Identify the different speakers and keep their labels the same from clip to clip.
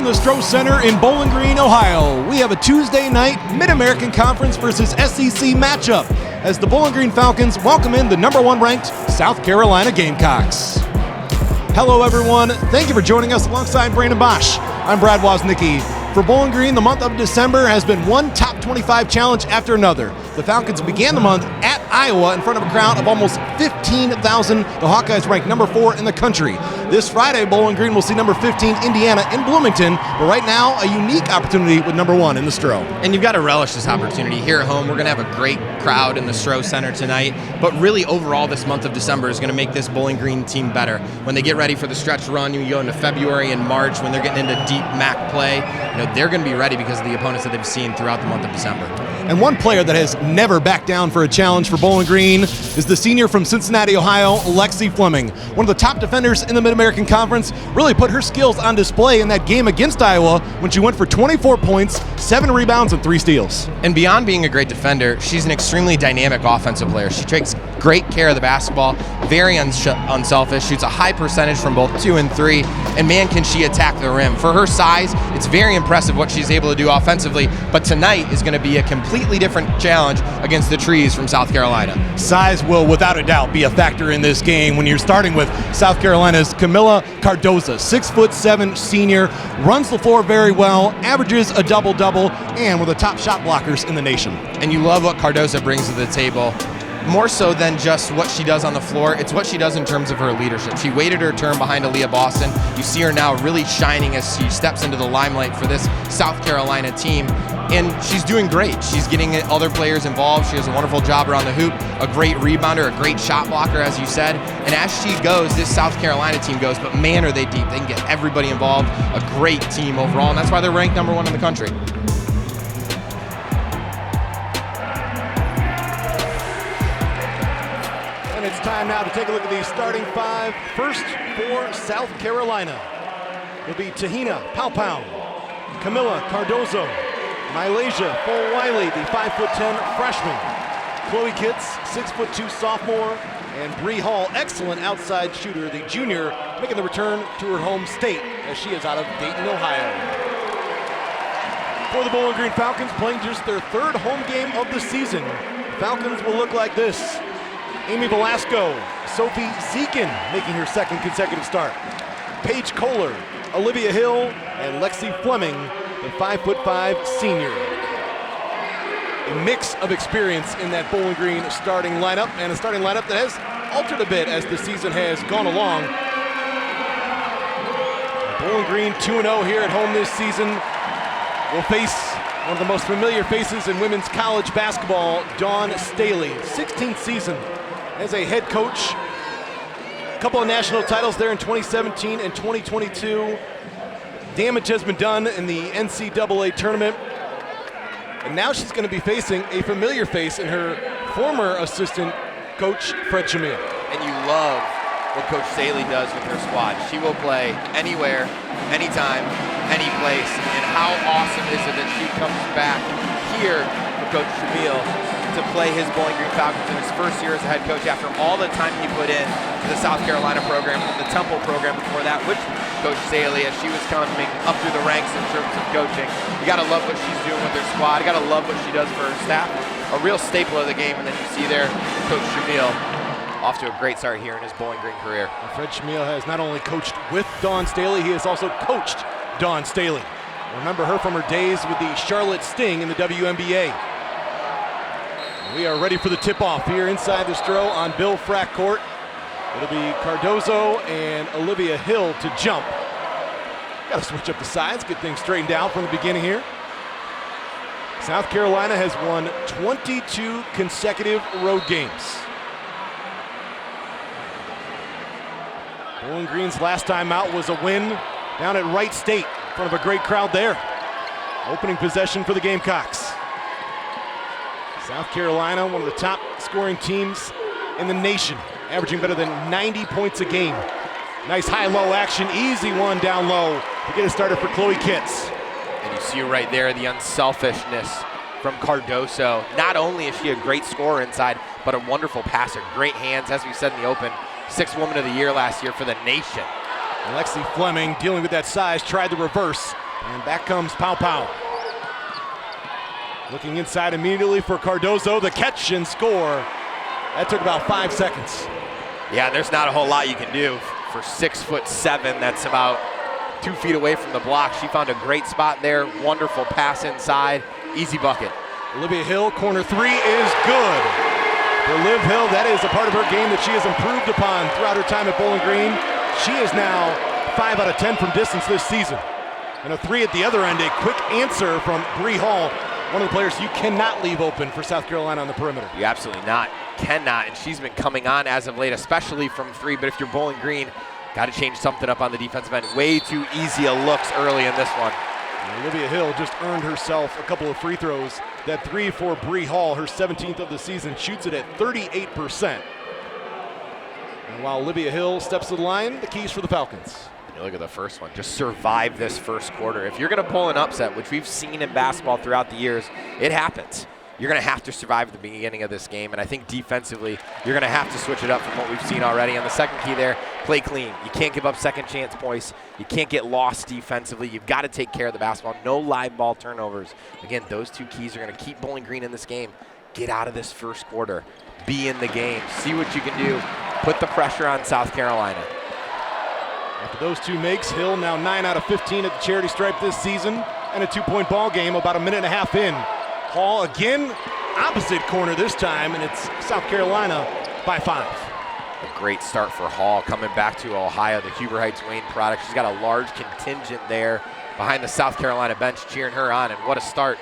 Speaker 1: the Stroh Center in Bowling Green, Ohio. We have a Tuesday night Mid-American Conference versus SEC matchup as the Bowling Green Falcons welcome in the #1 ranked South Carolina Gamecocks. Hello everyone, thank you for joining us alongside Brandon Bosch. I'm Brad Woznicki. For Bowling Green, the month of December has been one top 25 challenge after another. The Falcons began the month at Iowa in front of a crowd of almost 15,000. The Hawkeyes ranked number 4 in the country. This Friday, Bowling Green will see number 15 Indiana in Bloomington, but right now a unique opportunity with number 1 in the Stroh.
Speaker 2: And you've got to relish this opportunity. Here at home, we're going to have a great crowd in the Stroh Center tonight, but really overall this month of December is going to make this Bowling Green team better. When they get ready for the stretch run, you go into February and March when they're getting into deep MAC play, they're going to be ready because of the opponents that they've seen throughout the month of December.
Speaker 1: And one player that has never backed down for a challenge for Bowling Green is the senior from Cincinnati, Ohio, Lexi Fleming. One of the top defenders in the Mid-American Conference, really put her skills on display in that game against Iowa when she went for 24 points, 7 rebounds, and 3 steals.
Speaker 2: And beyond being a great defender, she's an extremely dynamic offensive player. She takes great care of the basketball, very unselfish, shoots a high percentage from both 2 and 3, and man, can she attack the rim. For her size, it's very impressive what she's able to do offensively, but tonight is going to be a completely different challenge against the Trees from South Carolina.
Speaker 1: Size will without a doubt be a factor in this game when you're starting with South Carolina's Camila Cardoza, 6'7" senior, runs the floor very well, averages a double-double, and one of the top shot blockers in the nation.
Speaker 2: And you love what Cardoza brings to the table. More so than just what she does on the floor, it's what she does in terms of her leadership. She waited her turn behind Aaliyah Boston. You see her now really shining as she steps into the limelight for this South Carolina team, and she's doing great. She's getting other players involved. She does a wonderful job around the hoop, a great rebounder, a great shot blocker, as you said. And as she goes, this South Carolina team goes, but man, are they deep. They can get everybody involved. A great team overall, and that's why they're ranked number 1 in the country.
Speaker 1: It's time now to take a look at the starting 5. First for South Carolina will be Tahina Paupau, Camila Cardozo, Mylasia Full-Wiley, the 5'10" freshman, Chloe Kitts, 6'2" sophomore, and Bree Hall, excellent outside shooter, the junior, making the return to her home state as she is out of Dayton, Ohio. For the Bowling Green Falcons, playing just their 3rd home game of the season, Falcons will look like this. Amy Velasco, Sophie Zekin making her 2nd consecutive start. Paige Kohler, Olivia Hill, and Lexi Fleming, the 5'5" senior. A mix of experience in that Bowling Green starting lineup, and a starting lineup that has altered a bit as the season has gone along. Bowling Green 2-0 here at home this season will face one of the most familiar faces in women's college basketball, Dawn Staley, 16th season as a head coach. A couple of national titles there in 2017 and 2022. Damage has been done in the NCAA tournament. And now she's going to be facing a familiar face in her former assistant coach, Fred Shamil.
Speaker 3: And you love what Coach Staley does with her squad. She will play anywhere, anytime, any place. And how awesome is it that she comes back here for Coach Shamil to play his Bowling Green Falcons in his first year as a head coach after all the time he put in to the South Carolina program, the Temple program before that, which Coach Staley, as she was coming up through the ranks in terms of coaching. You gotta love what she's doing with her squad. You gotta love what she does for her staff. A real staple of the game, and then you see there Coach Shamil off to a great start here in his Bowling Green career.
Speaker 1: Fred Shamil has not only coached with Dawn Staley, he has also coached Dawn Staley. Remember her from her days with the Charlotte Sting in the WNBA. We are ready for the tip-off here inside the Stroh on Bill Frack Court. It'll be Cardozo and Olivia Hill to jump. Got to switch up the sides, get things straightened out from the beginning here. South Carolina has won 22 consecutive road games. Bowling Green's last time out was a win down at Wright State in front of a great crowd there. Opening possession for the Gamecocks. South Carolina, one of the top scoring teams in the nation, averaging better than 90 points a game. Nice high-low action, easy one down low to get it started for Chloe Kitts.
Speaker 3: And you see right there the unselfishness from Cardozo. Not only is she a great scorer inside, but a wonderful passer. Great hands, as we said in the open. 6th Woman of the Year last year for the nation.
Speaker 1: Lexi Fleming, dealing with that size, tried the reverse. And back comes Pow Pow. Looking inside immediately for Cardozo, the catch and score. That took about 5 seconds.
Speaker 3: Yeah, there's not a whole lot you can do. For 6'7", that's about 2 feet away from the block. She found a great spot there. Wonderful pass inside. Easy bucket.
Speaker 1: Olivia Hill, corner three is good. For Liv Hill, that is a part of her game that she has improved upon throughout her time at Bowling Green. She is now 5 out of 10 from distance this season. And a three at the other end, a quick answer from Bree Hall, one of the players you cannot leave open for South Carolina on the perimeter.
Speaker 3: You absolutely not, cannot, and she's been coming on as of late, especially from three, but if you're Bowling Green, got to change something up on the defensive end. Way too easy a looks early in this one.
Speaker 1: And Olivia Hill just earned herself a couple of free throws. That three for Bree Hall, her 17th of the season, shoots it at 38%. And while Olivia Hill steps to the line, the keys for the Falcons.
Speaker 3: You look at the first one, just survive this first quarter. If you're going to pull an upset, which we've seen in basketball throughout the years, it happens. You're going to have to survive the beginning of this game, and I think defensively, you're going to have to switch it up from what we've seen already. And the second key there, play clean. You can't give up second chance points. You can't get lost defensively. You've got to take care of the basketball. No live ball turnovers. Again, those two keys are going to keep Bowling Green in this game. Get out of this first quarter. Be in the game. See what you can do. Put the pressure on South Carolina.
Speaker 1: After those two makes, Hill now 9 out of 15 at the charity stripe this season, and a 2-point ball game about a minute and a half in. Hall again, opposite corner this time, and it's South Carolina by 5.
Speaker 3: A great start for Hall coming back to Ohio, the Huber Heights Wayne product. She's got a large contingent there behind the South Carolina bench cheering her on, and what a start.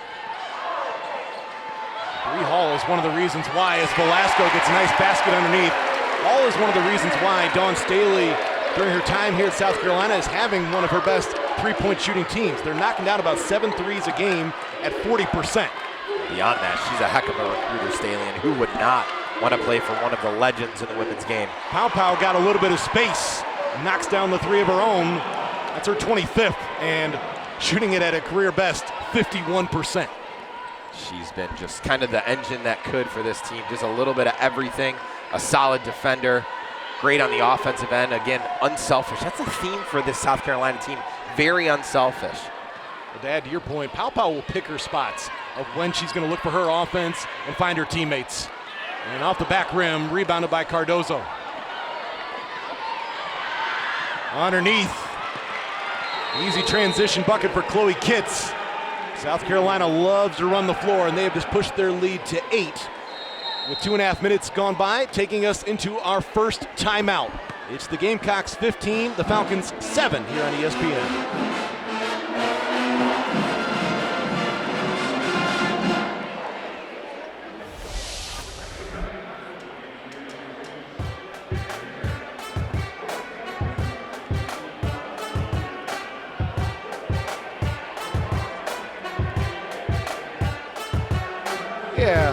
Speaker 1: Bree Hall is one of the reasons why, as Velasco gets a nice basket underneath, Hall is one of the reasons why Dawn Staley, during her time here at South Carolina, is having one of her best three-point shooting teams. They're knocking down about 7 threes a game at 40%.
Speaker 3: Beyond that, she's a heck of a recruiter, Staley, and who would not want to play for one of the legends in the women's game?
Speaker 1: Pow Pow got a little bit of space, knocks down the three of her own. That's her 25th, and shooting it at a career best, 51%.
Speaker 3: She's been just kind of the engine that could for this team. Just a little bit of everything. A solid defender. Great on the offensive end. Again, unselfish. That's a theme for this South Carolina team. Very unselfish.
Speaker 1: Well, to add to your point, Pow Pow will pick her spots of when she's going to look for her offense and find her teammates. And off the back rim, rebounded by Cardozo. Underneath. Easy transition bucket for Chloe Kitts. South Carolina loves to run the floor, and they have just pushed their lead to 8. With 2.5 minutes gone by, taking us into our first timeout. It's the Gamecocks 15, the Falcons 7 here on ESPN. Yeah,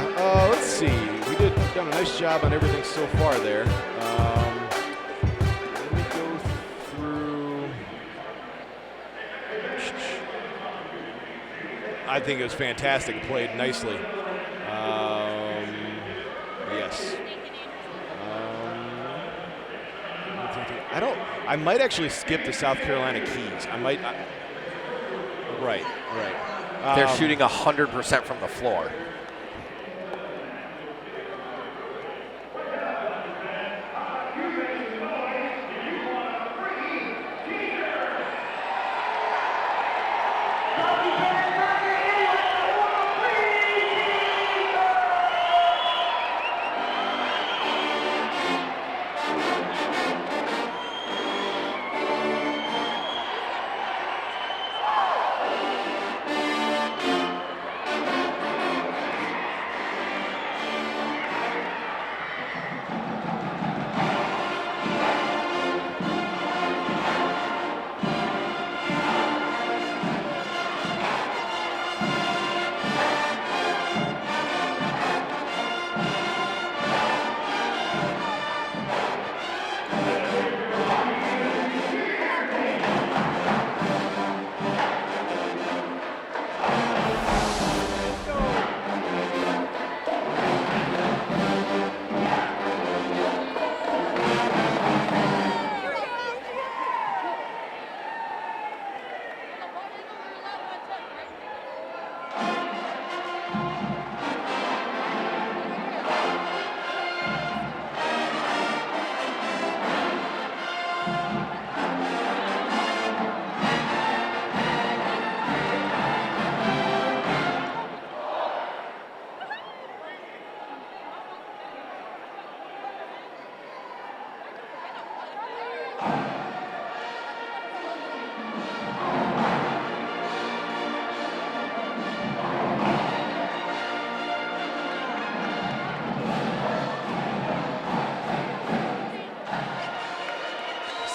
Speaker 1: let's see. We've done a nice job on everything so far there. Let me go through. I think it was fantastic. It played nicely. Yes. I might actually skip the South Carolina keys. Right.
Speaker 3: They're shooting 100% from the floor.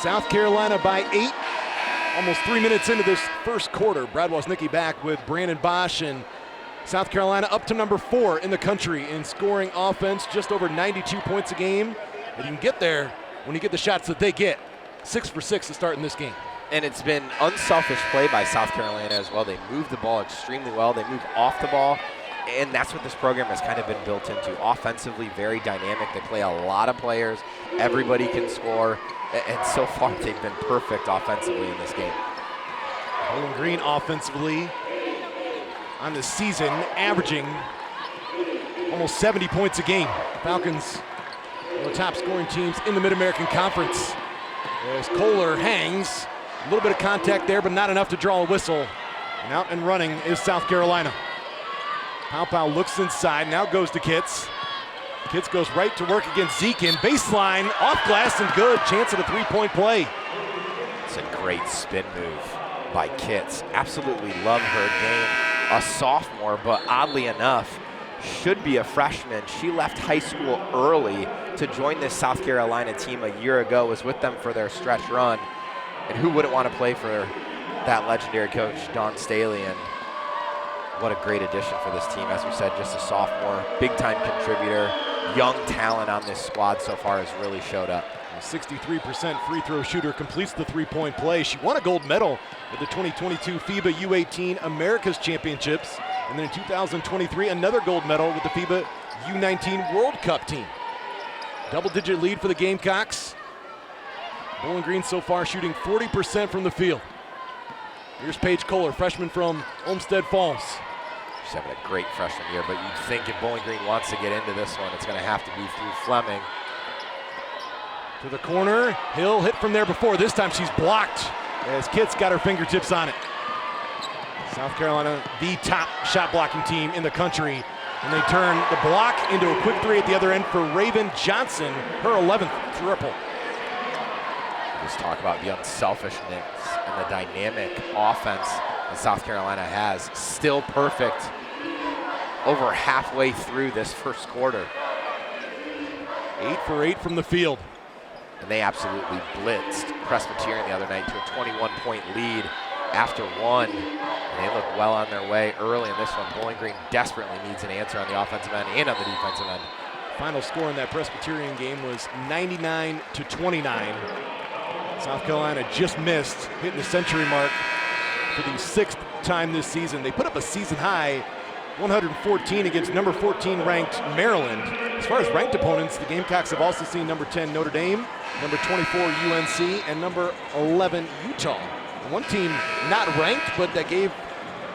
Speaker 1: South Carolina by 8. Almost 3 minutes into this first quarter. Brad Woznicki back with Brandon Bosch, and South Carolina up to number 4 in the country in scoring offense, just over 92 points a game. And you can get there when you get the shots that they get. 6 for 6 to start in this game.
Speaker 3: And it's been unselfish play by South Carolina as well. They move the ball extremely well. They move off the ball, and that's what this program has kind of been built into. Offensively, very dynamic. They play a lot of players. Everybody can score, and so far they've been perfect offensively in this game.
Speaker 1: Bowling Green offensively on the season, averaging almost 70 points a game. Falcons, one of the top scoring teams in the Mid-American Conference. As Kohler hangs, a little bit of contact there, but not enough to draw a whistle. And out and running is South Carolina. Pau looks inside, now goes to Kitts. Kitts goes right to work against Zekin. Baseline, off glass and good. Chance at a three-point play.
Speaker 3: It's a great spin move by Kitts. Absolutely love her game. A sophomore, but oddly enough, should be a freshman. She left high school early to join this South Carolina team a year ago, was with them for their stretch run. And who wouldn't want to play for that legendary coach, Dawn Staley? And what a great addition for this team. As we said, just a sophomore, big-time contributor. Young talent on this squad so far has really showed up.
Speaker 1: A 63% free throw shooter, completes the three-point play. She won a gold medal at the 2022 FIBA U18 Americas Championships. And then in 2023, another gold medal with the FIBA U19 World Cup team. Double-digit lead for the Gamecocks. Bowling Green so far shooting 40% from the field. Here's Paige Kohler, freshman from Olmsted Falls.
Speaker 3: She's having a great freshman year, but you'd think if Bowling Green wants to get into this one, it's going to have to be through Fleming.
Speaker 1: To the corner, Hill hit from there before. This time she's blocked as Kitts got her fingertips on it. South Carolina, the top shot blocking team in the country. And they turn the block into a quick three at the other end for Raven Johnson, her 11th triple.
Speaker 3: Just talk about the unselfishness and the dynamic offense that South Carolina has. Still perfect over halfway through this first quarter.
Speaker 1: 8 for 8 from the field.
Speaker 3: And they absolutely blitzed Presbyterian the other night to a 21-point lead after one. And they look well on their way early in this one. Bowling Green desperately needs an answer on the offensive end and on the defensive end.
Speaker 1: Final score in that Presbyterian game was 99-29. South Carolina just missed, hitting the century mark for the 6th time this season. They put up a season high 114 against number 14 ranked Maryland. As far as ranked opponents, the Gamecocks have also seen number 10 Notre Dame, number 24 UNC, and number 11 Utah. And one team not ranked, but that gave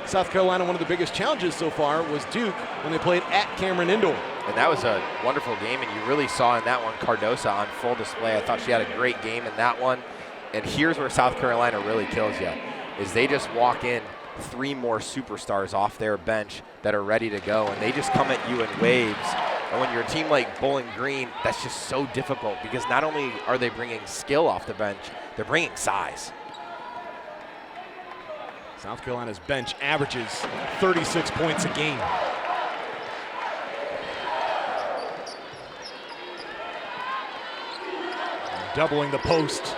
Speaker 1: South Carolina one of the biggest challenges so far was Duke when they played at Cameron Indoor.
Speaker 3: And that was a wonderful game, and you really saw in that one Cardosa on full display. I thought she had a great game in that one. And here's where South Carolina really kills you, is they just walk in 3 more superstars off their bench that are ready to go, and they just come at you in waves. And when you're a team like Bowling Green, that's just so difficult because not only are they bringing skill off the bench, they're bringing size.
Speaker 1: South Carolina's bench averages 36 points a game. Doubling the post.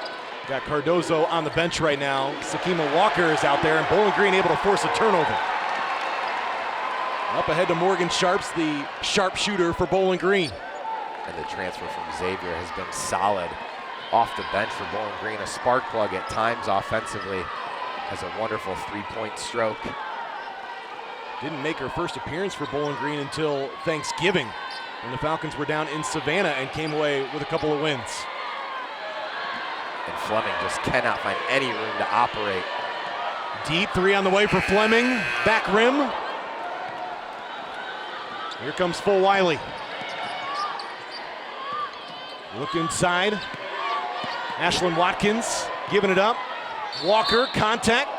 Speaker 1: Got Cardozo on the bench right now. Sakima Walker is out there, and Bowling Green able to force a turnover. Up ahead to Morgan Sharps, the sharpshooter for Bowling Green.
Speaker 3: And the transfer from Xavier has been solid off the bench for Bowling Green. A spark plug at times offensively. Has a wonderful three-point stroke.
Speaker 1: Didn't make her first appearance for Bowling Green until Thanksgiving when the Falcons were down in Savannah and came away with a couple of wins.
Speaker 3: And Fleming just cannot find any room to operate.
Speaker 1: Deep three on the way for Fleming. Back rim. Here comes Full Wiley. Look inside. Ashlyn Watkins giving it up. Walker, contact.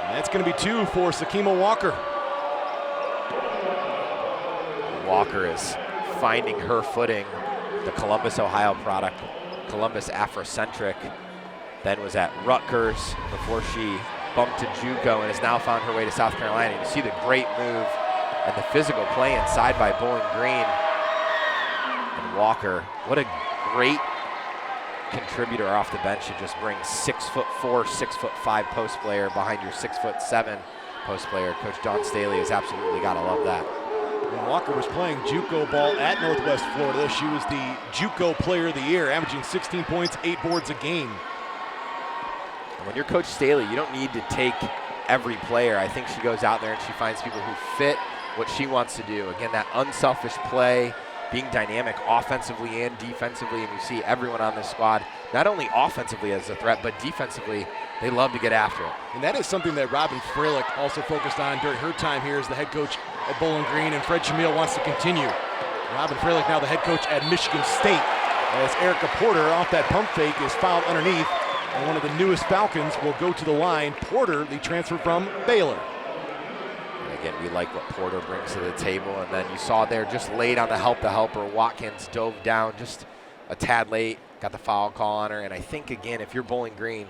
Speaker 1: And that's going to be 2 for Sakima Walker.
Speaker 3: Walker is finding her footing. The Columbus, Ohio product. Columbus Afrocentric, then was at Rutgers before she bumped to JUCO and has now found her way to South Carolina. You see the great move and the physical play inside by Bowling Green. And Walker, what a great contributor off the bench to just bring 6'4", 6'5" post player behind your 6'7" post player. Coach Dawn Staley has absolutely got to love that.
Speaker 1: When Walker was playing JUCO ball at Northwest Florida, she was the JUCO Player of the Year, averaging 16 points, 8 boards a game.
Speaker 3: When you're Coach Staley, you don't need to take every player. I think she goes out there and she finds people who fit what she wants to do. Again, that unselfish play, being dynamic offensively and defensively, and you see everyone on this squad, not only offensively as a threat, but defensively, they love to get after it.
Speaker 1: And that is something that Robin Freilich also focused on during her time here as the head coach at Bowling Green, and Fred Shamil wants to continue. Robin Freilich now the head coach at Michigan State, as Erica Porter off that pump fake is fouled underneath, and one of the newest Falcons will go to the line. Porter, the transfer from Baylor.
Speaker 3: And again, we like what Porter brings to the table, and then you saw there just late on the helper. Watkins dove down just a tad late, got the foul call on her, and I think, again, if you're Bowling Green,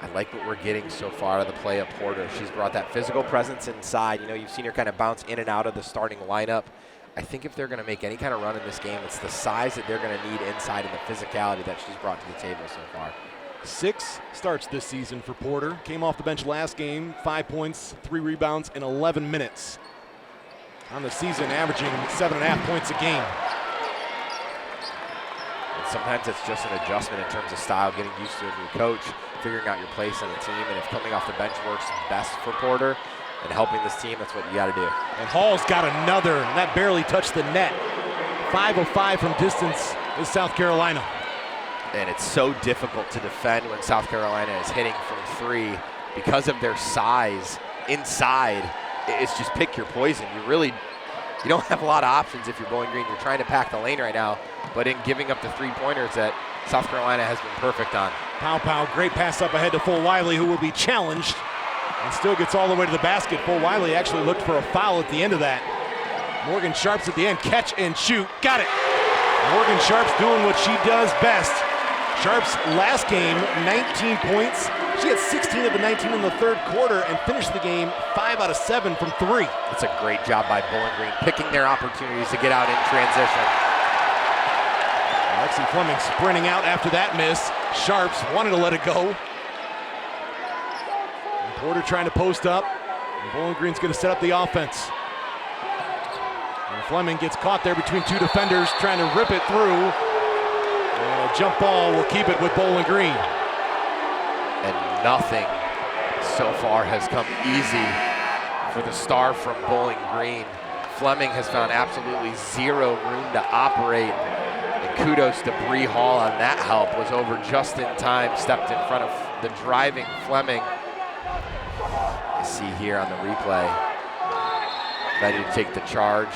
Speaker 3: I like what we're getting so far out of the play of Porter. She's brought that physical presence inside. You know, you've seen her kind of bounce in and out of the starting lineup. I think if they're going to make any kind of run in this game, it's the size that they're going to need inside and the physicality that she's brought to the table so far.
Speaker 1: 6 starts this season for Porter. Came off the bench last game, 5 points, 3 rebounds in 11 minutes. On the season, averaging 7.5 points a game.
Speaker 3: And sometimes it's just an adjustment in terms of style, getting used to a new coach, figuring out your place on the team, and if coming off the bench works best for Porter and helping this team, that's what you got to do.
Speaker 1: And Hall's got another, and that barely touched the net. 5 of 5 from distance is South Carolina.
Speaker 3: And it's so difficult to defend when South Carolina is hitting from 3 because of their size inside. It's just pick your poison. You don't have a lot of options if you're Bowling Green. You're trying to pack the lane right now, but in giving up the 3-pointers that South Carolina has been perfect on.
Speaker 1: Pow, great pass up ahead to Full Wiley, who will be challenged and still gets all the way to the basket. Full Wiley actually looked for a foul at the end of that. Morgan Sharps at the end, catch and shoot, got it. Morgan Sharps doing what she does best. Sharps last game, 19 points. She had 16 of the 19 in the third quarter and finished the game 5 out of 7 from 3.
Speaker 3: It's a great job by Bowling Green, picking their opportunities to get out in transition.
Speaker 1: Lexi Fleming sprinting out after that miss. Sharps wanted to let it go. And Porter trying to post up. And Bowling Green's going to set up the offense. And Fleming gets caught there between 2 defenders, trying to rip it through. And a jump ball will keep it with Bowling Green.
Speaker 3: And nothing so far has come easy for the star from Bowling Green. Fleming has found absolutely zero room to operate. And kudos to Bree Hall on that help. Was over just in time, stepped in front of the driving Fleming. You see here on the replay, ready to take the charge.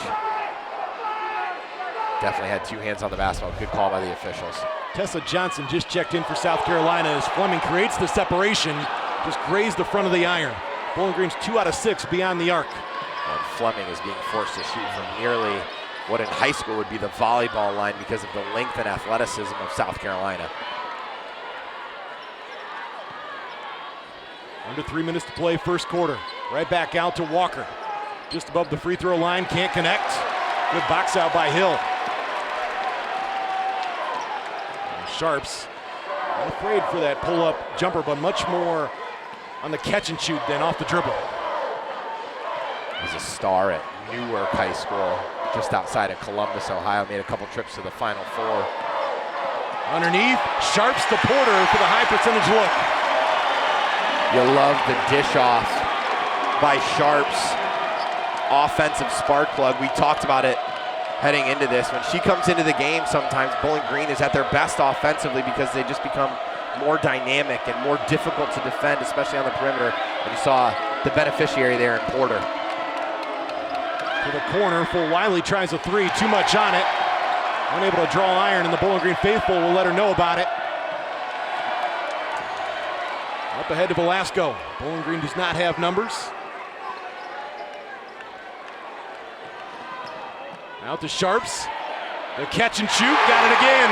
Speaker 3: Definitely had 2 hands on the basketball. Good call by the officials.
Speaker 1: Tessa Johnson just checked in for South Carolina as Fleming creates the separation, just grazed the front of the iron. Bowling Green's 2 out of 6 beyond the arc.
Speaker 3: And Fleming is being forced to shoot from nearly what in high school would be the volleyball line because of the length and athleticism of South Carolina.
Speaker 1: Under 3 minutes to play, first quarter. Right back out to Walker. Just above the free throw line, can't connect. Good box out by Hill. And Sharps, not afraid for that pull-up jumper, but much more on the catch and shoot than off the dribble.
Speaker 3: He's a star at Newark High School, just outside of Columbus, Ohio. Made a couple trips to the Final Four.
Speaker 1: Underneath, Sharps to Porter for the high percentage look.
Speaker 3: You love the dish off by Sharps. Offensive spark plug. We talked about it heading into this. When she comes into the game, sometimes Bowling Green is at their best offensively because they just become more dynamic and more difficult to defend, especially on the perimeter. And you saw the beneficiary there in Porter.
Speaker 1: To the corner, Full Wiley tries a 3, too much on it. Unable to draw iron, and the Bowling Green faithful will let her know about it. Up ahead to Velasco. Bowling Green does not have numbers. Out to Sharps. The catch and shoot, got it again.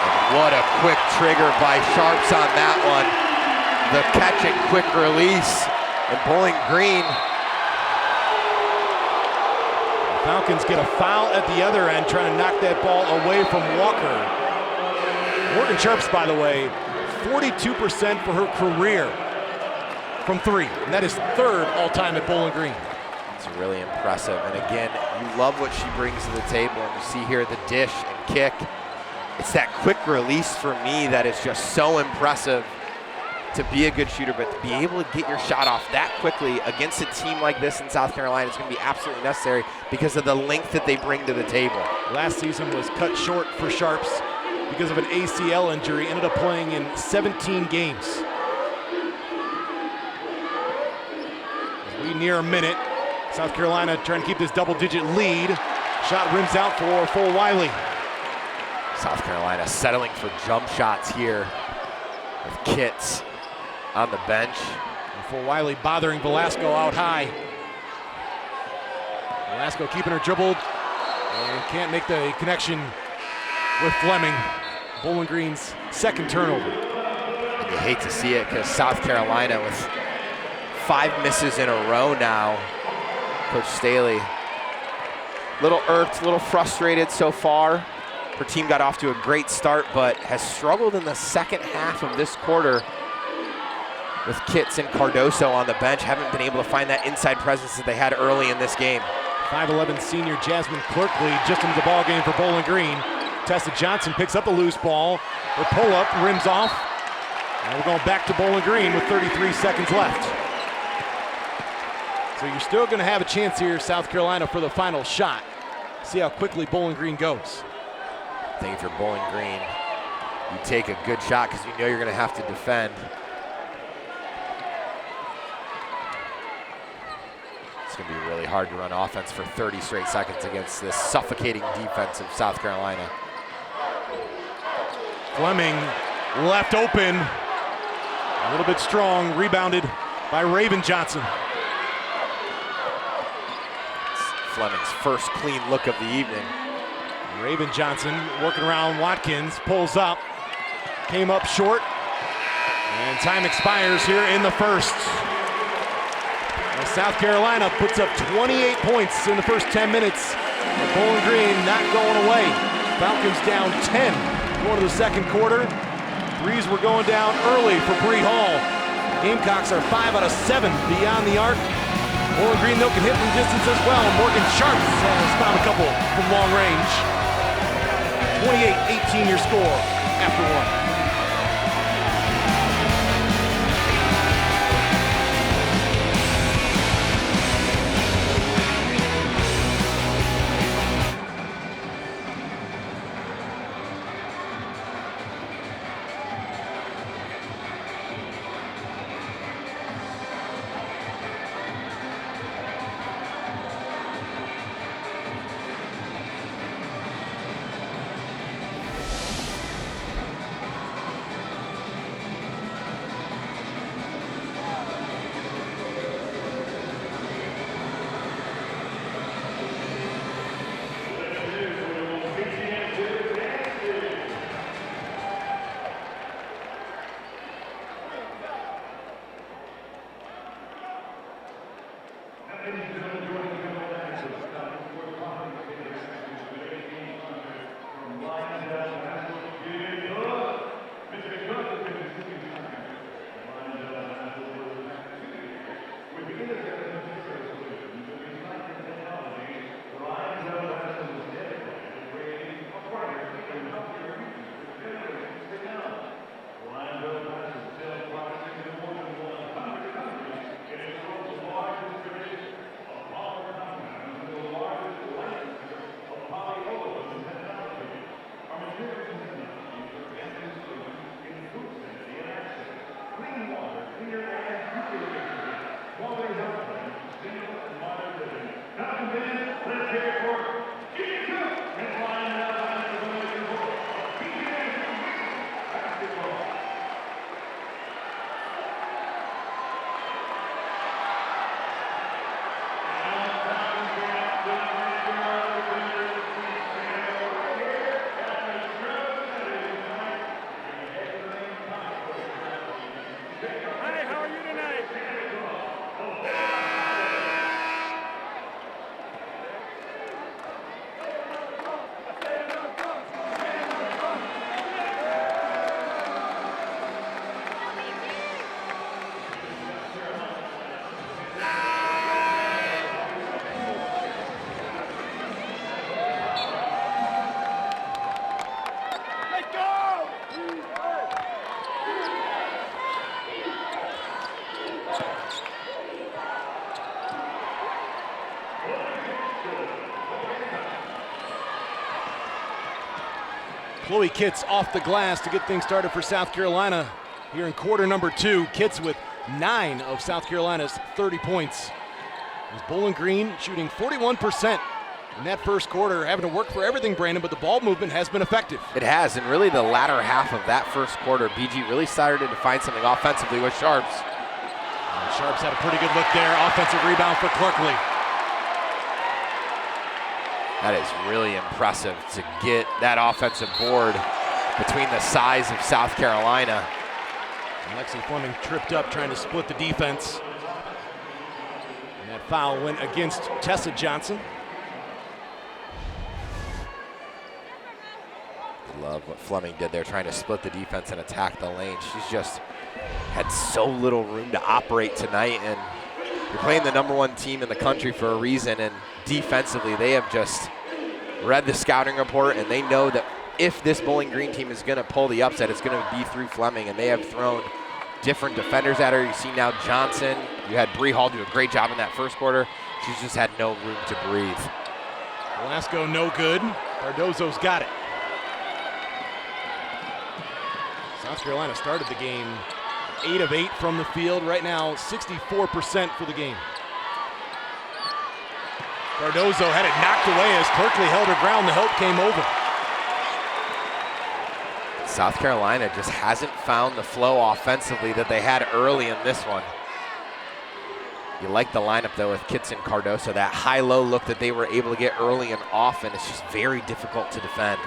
Speaker 3: And what a quick trigger by Sharps on that one. The catch and quick release. And Bowling Green.
Speaker 1: The Falcons get a foul at the other end, trying to knock that ball away from Walker. Morgan Sharps, by the way, 42% for her career from three, and that is third all-time at Bowling Green.
Speaker 3: It's really impressive, and again, you love what she brings to the table, and you see here the dish and kick. It's that quick release for me that is just so impressive to be a good shooter, but to be able to get your shot off that quickly against a team like this in South Carolina is going to be absolutely necessary because of the length that they bring to the table.
Speaker 1: Last season was cut short for Sharps because of an ACL injury, ended up playing in 17 games. As we near a minute, South Carolina trying to keep this double-digit lead. Shot rims out for Full Wiley.
Speaker 3: South Carolina settling for jump shots here with Kitts on the bench.
Speaker 1: And Full Wiley bothering Velasco out high. Velasco keeping her dribbled and can't make the connection with Fleming. Bowling Green's second turnover.
Speaker 3: And you hate to see it because South Carolina with 5 misses in a row now. Coach Staley, little irked, little frustrated so far. Her team got off to a great start, but has struggled in the second half of this quarter with Kitts and Cardoso on the bench. Haven't been able to find that inside presence that they had early in this game.
Speaker 1: 5'11" senior Jasmine Clerkley just into the ball game for Bowling Green. Tessa Johnson picks up a loose ball. Her pull-up rims off. And we're going back to Bowling Green with 33 seconds left. So you're still going to have a chance here, South Carolina, for the final shot. See how quickly Bowling Green goes.
Speaker 3: I think if you're Bowling Green, you take a good shot because you know you're going to have to defend. It's going to be really hard to run offense for 30 straight seconds against this suffocating defense of South Carolina.
Speaker 1: Fleming left open. A little bit strong, rebounded by Raven Johnson.
Speaker 3: Fleming's first clean look of the evening.
Speaker 1: Raven Johnson working around Watkins, pulls up, came up short, and time expires here in the first. Now South Carolina puts up 28 points in the first 10 minutes. But Bowling Green not going away. Falcons down 10 going to the second quarter. Threes were going down early for Bree Hall. Gamecocks are 5 out of 7 beyond the arc. Bowling Green, though, can hit from distance as well. Morgan Sharps has found a couple from long range. 28-18 your score after one. Chloe Kitts off the glass to get things started for South Carolina here in quarter number 2. Kitts with 9 of South Carolina's 30 points. As Bowling Green shooting 41% in that first quarter, having to work for everything, Brandon, but the ball movement has been effective.
Speaker 3: It has, and really the latter half of that first quarter, BG really started to find something offensively with Sharps.
Speaker 1: And Sharps had a pretty good look there. Offensive rebound for Clerkley.
Speaker 3: That is really impressive to get that offensive board between the size of South Carolina.
Speaker 1: And Lexi Fleming tripped up trying to split the defense. And that foul went against Tessa Johnson.
Speaker 3: Love what Fleming did there, trying to split the defense and attack the lane. She's just had so little room to operate tonight, and you're playing the #1 team in the country for a reason, and defensively they have just read the scouting report, and they know that if this Bowling Green team is going to pull the upset, it's going to be through Fleming, and they have thrown different defenders at her. You see now Johnson. You had Bree Hall do a great job in that first quarter. She's just had no room to breathe.
Speaker 1: Velasco no good. Cardozo's got it. South Carolina started the game 8 of 8 from the field. Right now, 64% for the game. Cardozo had it knocked away as Clerkley held her ground. The help came over.
Speaker 3: South Carolina just hasn't found the flow offensively that they had early in this one. You like the lineup, though, with Kitts and Cardozo. That high-low look that they were able to get early and often, it's just very difficult to defend.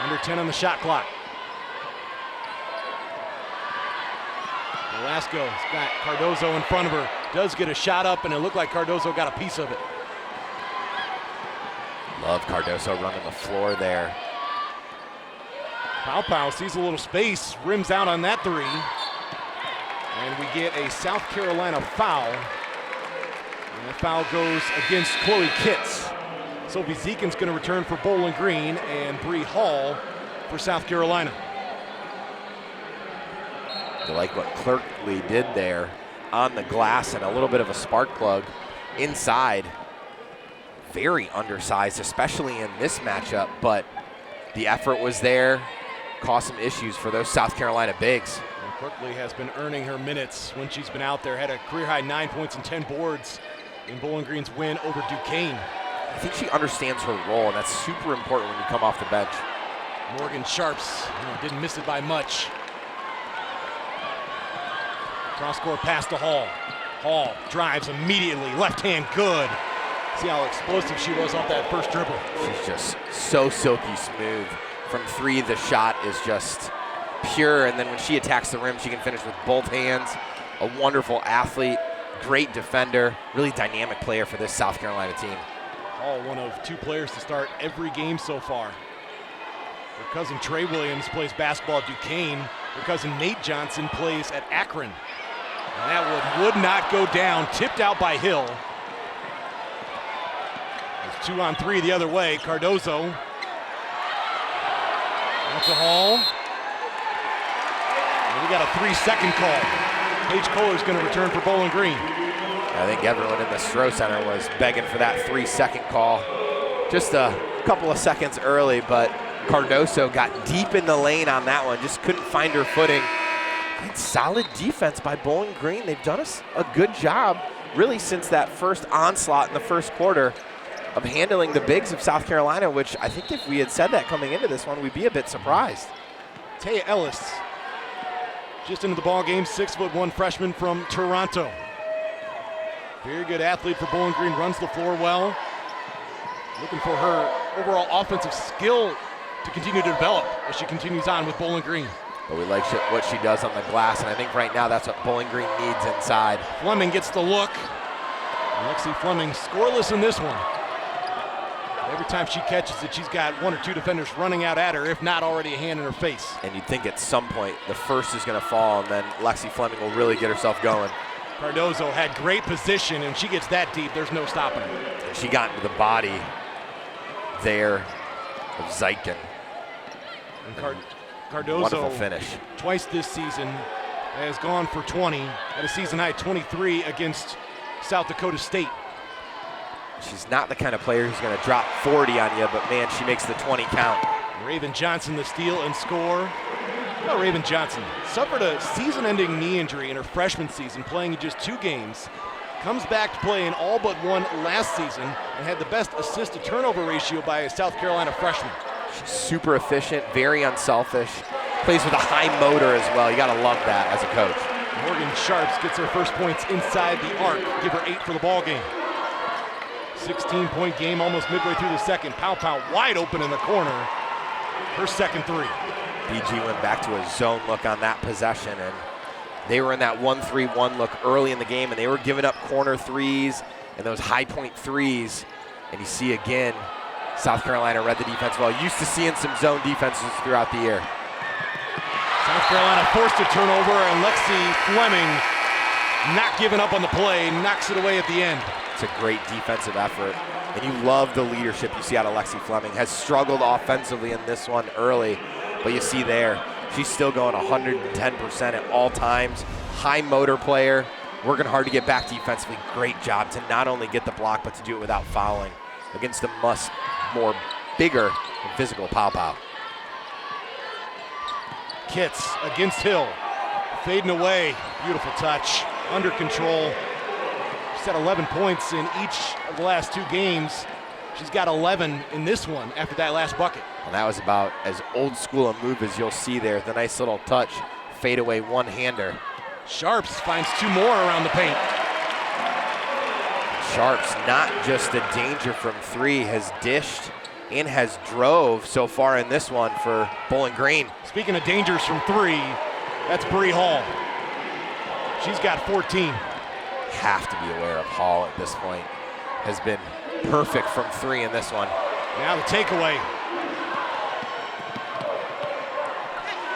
Speaker 1: Under 10 on the shot clock. Velasco's got Cardozo in front of her. Does get a shot up, and it looked like Cardozo got a piece of it.
Speaker 3: Love Cardozo running the floor there.
Speaker 1: Pau sees a little space, rims out on that 3. And we get a South Carolina foul. And the foul goes against Chloe Kitts. Sophie Zekin's going to return for Bowling Green, and Bree Hall for South Carolina.
Speaker 3: I like what Clerkley did there on the glass, and a little bit of a spark plug inside. Very undersized, especially in this matchup, but the effort was there, caused some issues for those South Carolina bigs.
Speaker 1: And Clerkley has been earning her minutes when she's been out there. Had a career-high 9 points and 10 boards in Bowling Green's win over Duquesne.
Speaker 3: I think she understands her role, and that's super important when you come off the bench.
Speaker 1: Morgan Sharps didn't miss it by much. Cross-court pass to Hall. Hall drives immediately, left hand good. See how explosive she was off that first dribble.
Speaker 3: She's just so silky smooth. From 3, the shot is just pure, and then when she attacks the rim, she can finish with both hands. A wonderful athlete, great defender, really dynamic player for this South Carolina team.
Speaker 1: Hall, one of 2 players to start every game so far. Her cousin Trey Williams plays basketball at Duquesne. Her cousin Nate Johnson plays at Akron. And that would not go down, tipped out by Hill. It's 2 on 3 the other way. Cardozo. That's a Hall. And we got a 3-second call. Paige Kohler's going to return for Bowling Green.
Speaker 3: I think everyone in the Stroh Center was begging for that 3-second call. Just a couple of seconds early, but Cardozo got deep in the lane on that one, just couldn't find her footing. And solid defense by Bowling Green. They've done a good job, really, since that first onslaught in the first quarter of handling the bigs of South Carolina, which I think if we had said that coming into this one, we'd be a bit surprised.
Speaker 1: Taya Ellis, just into the ball game, 6'1" freshman from Toronto. Very good athlete for Bowling Green, runs the floor well. Looking for her overall offensive skill to continue to develop as she continues on with Bowling Green.
Speaker 3: But we like what she does on the glass, and I think right now that's what Bowling Green needs inside.
Speaker 1: Fleming gets the look. And Lexi Fleming scoreless in this one. Every time she catches it, she's got 1 or 2 defenders running out at her, if not already a hand in her face.
Speaker 3: And you'd think at some point the first is going to fall, and then Lexi Fleming will really get herself going.
Speaker 1: Cardozo had great position, and she gets that deep, there's no stopping her.
Speaker 3: And she got into the body there of Zeiken.
Speaker 1: And Cardozo,
Speaker 3: wonderful finish.
Speaker 1: Twice this season has gone for 20, at a season high 23 against South Dakota State.
Speaker 3: She's not the kind of player who's going to drop 40 on you, but man, she makes the 20 count.
Speaker 1: Raven Johnson the steal and score. Well, Raven Johnson suffered a season-ending knee injury in her freshman season, playing in just 2 games. Comes back to play in all but 1 last season and had the best assist-to-turnover ratio by a South Carolina freshman.
Speaker 3: She's super efficient, very unselfish. Plays with a high motor as well. You got to love that as a coach.
Speaker 1: Morgan Sharps gets her first points inside the arc. Give her 8 for the ball game. 16-point game almost midway through the second. Pow Pow wide open in the corner. Her second 3.
Speaker 3: BG went back to a zone look on that possession, and they were in that 1-3-1 look early in the game, and they were giving up corner threes and those high point threes. And you see again, South Carolina read the defense well. Used to seeing some zone defenses throughout the year.
Speaker 1: South Carolina forced a turnover, and Lexi Fleming not giving up on the play, knocks it away at the end.
Speaker 3: It's a great defensive effort, and you love the leadership you see out of Lexi Fleming. Has struggled offensively in this one early, but you see there, she's still going 110% at all times. High motor player, working hard to get back defensively. Great job to not only get the block, but to do it without fouling against the more bigger and physical Pow Pow.
Speaker 1: Kitts against Hill, fading away, beautiful touch, under control. She's had 11 points in each of the last 2 games. She's got 11 in this one after that last bucket.
Speaker 3: And that was about as old school a move as you'll see there. The nice little touch, fade away one-hander.
Speaker 1: Sharps finds 2 more around the paint.
Speaker 3: Sharps, not just a danger from 3, has dished and has drove so far in this one for Bowling Green.
Speaker 1: Speaking of dangers from 3, that's Bree Hall. She's got 14.
Speaker 3: Have to be aware of Hall at this point. Has been perfect from 3 in this one.
Speaker 1: Now the takeaway.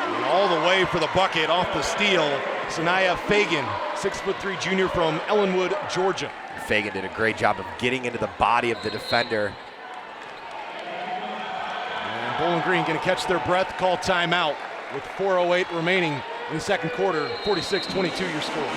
Speaker 1: And all the way for the bucket off the steal, Sanaya Fagan, 6'3" junior from Ellenwood, Georgia.
Speaker 3: Fagan did a great job of getting into the body of the defender.
Speaker 1: And Bowling Green gonna catch their breath, call timeout with 4:08 remaining in the second quarter. 46-22 your score.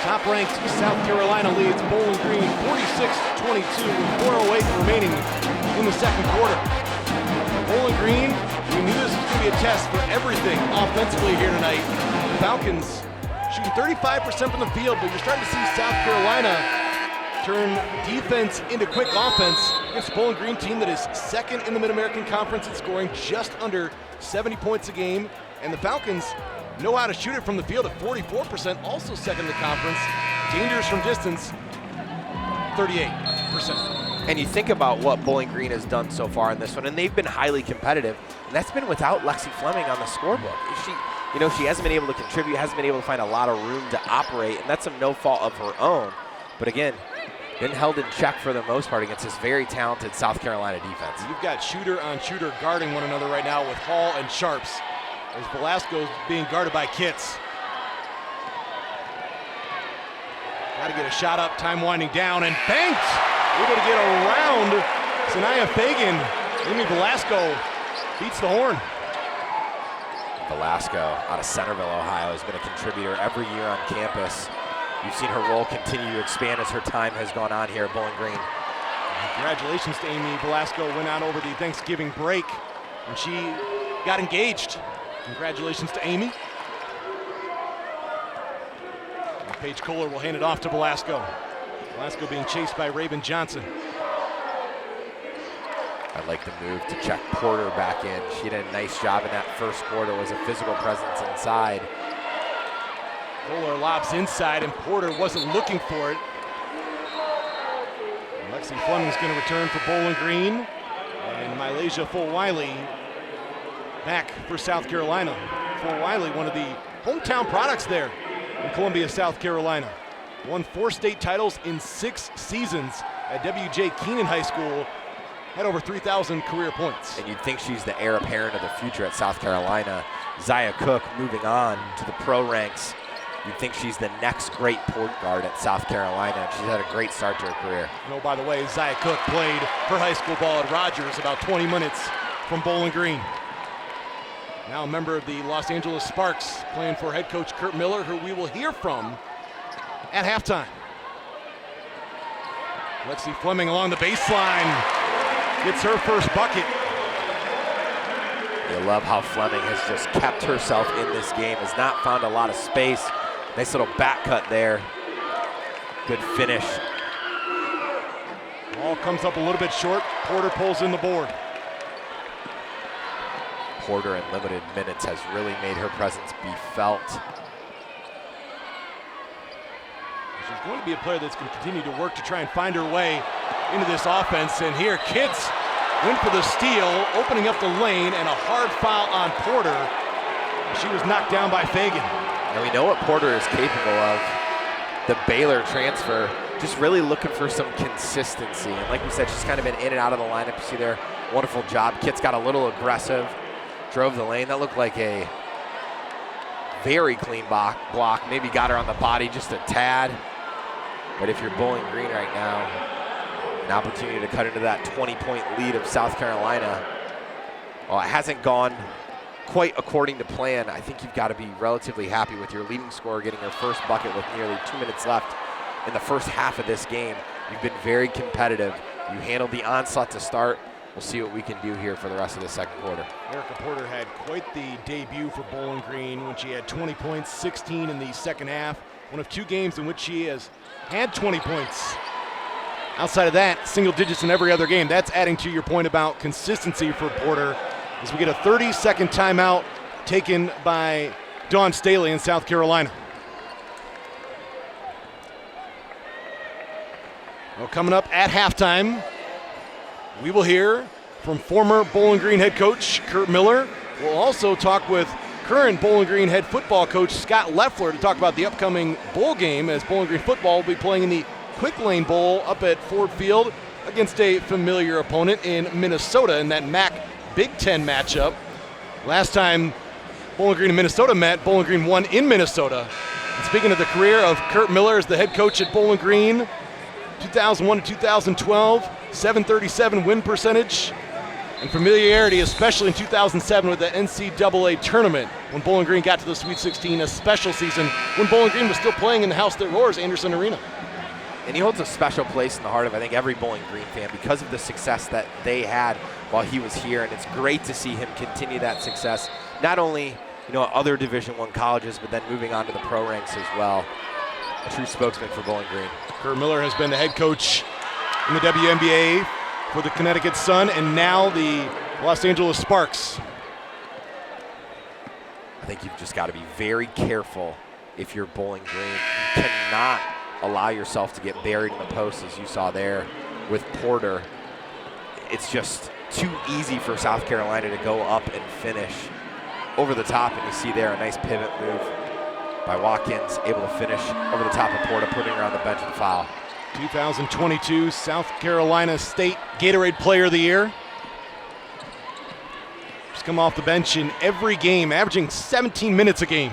Speaker 1: Top-ranked South Carolina leads Bowling Green 46-22 with 4:08 remaining in the second quarter. Bowling Green, we knew this was going to be a test for everything offensively here tonight. The Falcons shooting 35% from the field, but you're starting to see South Carolina turn defense into quick offense against a Bowling Green team that is second in the Mid-American Conference and scoring just under 70 points a game. And the Falcons know how to shoot it from the field at 44%, also second in the conference. Dangerous from distance, 38%.
Speaker 3: And you think about what Bowling Green has done so far in this one, and they've been highly competitive, and that's been without Lexi Fleming on the scorebook. She hasn't been able to contribute, hasn't been able to find a lot of room to operate, and that's no fault of her own. But again, been held in check for the most part against this very talented South Carolina defense.
Speaker 1: You've got shooter on shooter guarding one another right now with Hall and Sharps, as Velasco's being guarded by Kitts. Got to get a shot up, time winding down, and banked! Able to get around Sanaya Fagan. Amy Velasco beats the horn.
Speaker 3: Velasco out of Centerville, Ohio, has been a contributor every year on campus. You've seen her role continue to expand as her time has gone on here at Bowling Green.
Speaker 1: Congratulations to Amy Velasco. Went out over the Thanksgiving break and she got engaged. Congratulations to Amy. And Paige Kohler will hand it off to Velasco. Velasco being chased by Raven Johnson.
Speaker 3: I like the move to check Porter back in. She did a nice job in that first quarter, was a physical presence inside.
Speaker 1: Kohler lobs inside and Porter wasn't looking for it. And Lexi Fleming's going to return for Bowling Green. And Mylasia Full-Wiley back for South Carolina. Full-Wiley, one of the hometown products there in Columbia, South Carolina. Won 4 state titles in 6 seasons at W.J. Keenan High School. Had over 3,000 career points.
Speaker 3: And you'd think she's the heir apparent of the future at South Carolina. Zaya Cook moving on to the pro ranks. You'd think she's the next great point guard at South Carolina. She's had a great start to her career.
Speaker 1: Oh, by the way, Zaya Cook played her high school ball at Rogers, about 20 minutes from Bowling Green. Now a member of the Los Angeles Sparks, playing for head coach Kurt Miller, who we will hear from at halftime. Lexi Fleming along the baseline gets her first bucket.
Speaker 3: You love how Fleming has just kept herself in this game, has not found a lot of space. Nice little back cut there. Good finish.
Speaker 1: Ball comes up a little bit short. Porter pulls in the board.
Speaker 3: Porter in limited minutes has really made her presence be felt.
Speaker 1: She's going to be a player that's going to continue to work to try and find her way into this offense. And here, Kitts went for the steal, opening up the lane, and a hard foul on Porter. She was knocked down by Fagan.
Speaker 3: And we know what Porter is capable of. The Baylor transfer, just really looking for some consistency. And like we said, she's kind of been in and out of the lineup. You see there, wonderful job. Kitts got a little aggressive, drove the lane. That looked like a very clean block. Maybe got her on the body just a tad. But if you're Bowling Green right now, an opportunity to cut into that 20-point lead of South Carolina. Well, it hasn't gone quite according to plan. I think you've got to be relatively happy with your leading scorer getting her first bucket with nearly 2 minutes left in the first half of this game. You've been very competitive. You handled the onslaught to start. We'll see what we can do here for the rest of the second quarter.
Speaker 1: Erica Porter had quite the debut for Bowling Green when she had 20 points, 16 in the second half. One of 2 games in which she has had 20 points. Outside of that, single digits in every other game. That's adding to your point about consistency for Porter, as we get a 30-second timeout taken by Dawn Staley in South Carolina. Well, coming up at halftime, we will hear from former Bowling Green head coach Kurt Miller. We'll also talk with current Bowling Green head football coach Scott Leffler to talk about the upcoming bowl game, as Bowling Green football will be playing in the Quick Lane Bowl up at Ford Field against a familiar opponent in Minnesota in that MAC Big Ten matchup. Last time Bowling Green and Minnesota met, Bowling Green won in Minnesota. And speaking of the career of Kurt Miller as the head coach at Bowling Green, 2001 to 2012, 737 win percentage, and familiarity, especially in 2007 with the NCAA tournament when Bowling Green got to the Sweet 16, a special season when Bowling Green was still playing in the house that roars, Anderson Arena.
Speaker 3: And he holds a special place in the heart of, I think, every Bowling Green fan because of the success that they had while he was here. And it's great to see him continue that success, not only at other Division I colleges, but then moving on to the pro ranks as well. A true spokesman for Bowling Green.
Speaker 1: Kurt Miller has been the head coach in the WNBA for the Connecticut Sun and now the Los Angeles Sparks.
Speaker 3: I think you've just got to be very careful if you're Bowling Green. You cannot allow yourself to get buried in the post as you saw there with Porter. It's just too easy for South Carolina to go up and finish over the top, and you see there a nice pivot move by Watkins, able to finish over the top of Porter, putting her on the bench with a foul.
Speaker 1: 2022 South Carolina State Gatorade Player of the Year. She's come off the bench in every game, averaging 17 minutes a game.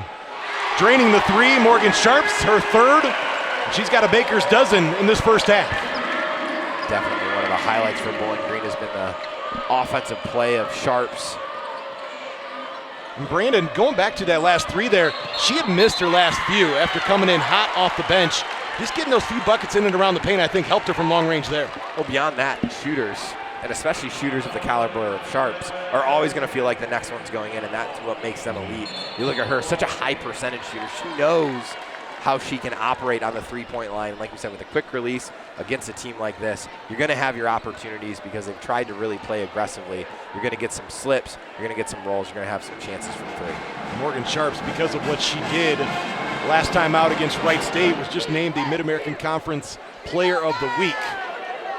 Speaker 1: Draining the three, Morgan Sharps, her third. She's got a baker's dozen in this first half.
Speaker 3: Definitely one of the highlights for Bowling Green has been the offensive play of Sharps.
Speaker 1: And Brandon, going back to that last three there, she had missed her last few after coming in hot off the bench. Just getting those few buckets in and around the paint, I think, helped her from long range there.
Speaker 3: Well, beyond that, shooters, and especially shooters of the caliber of Sharps, are always going to feel like the next one's going in, and that's what makes them elite. You look at her, such a high percentage shooter. She knows how she can operate on the three-point line. Like we said, with a quick release against a team like this, you're going to have your opportunities because they've tried to really play aggressively. You're going to get some slips, you're going to get some rolls, you're going to have some chances from three.
Speaker 1: Morgan Sharps, because of what she did last time out against Wright State, was just named the Mid-American Conference Player of the Week.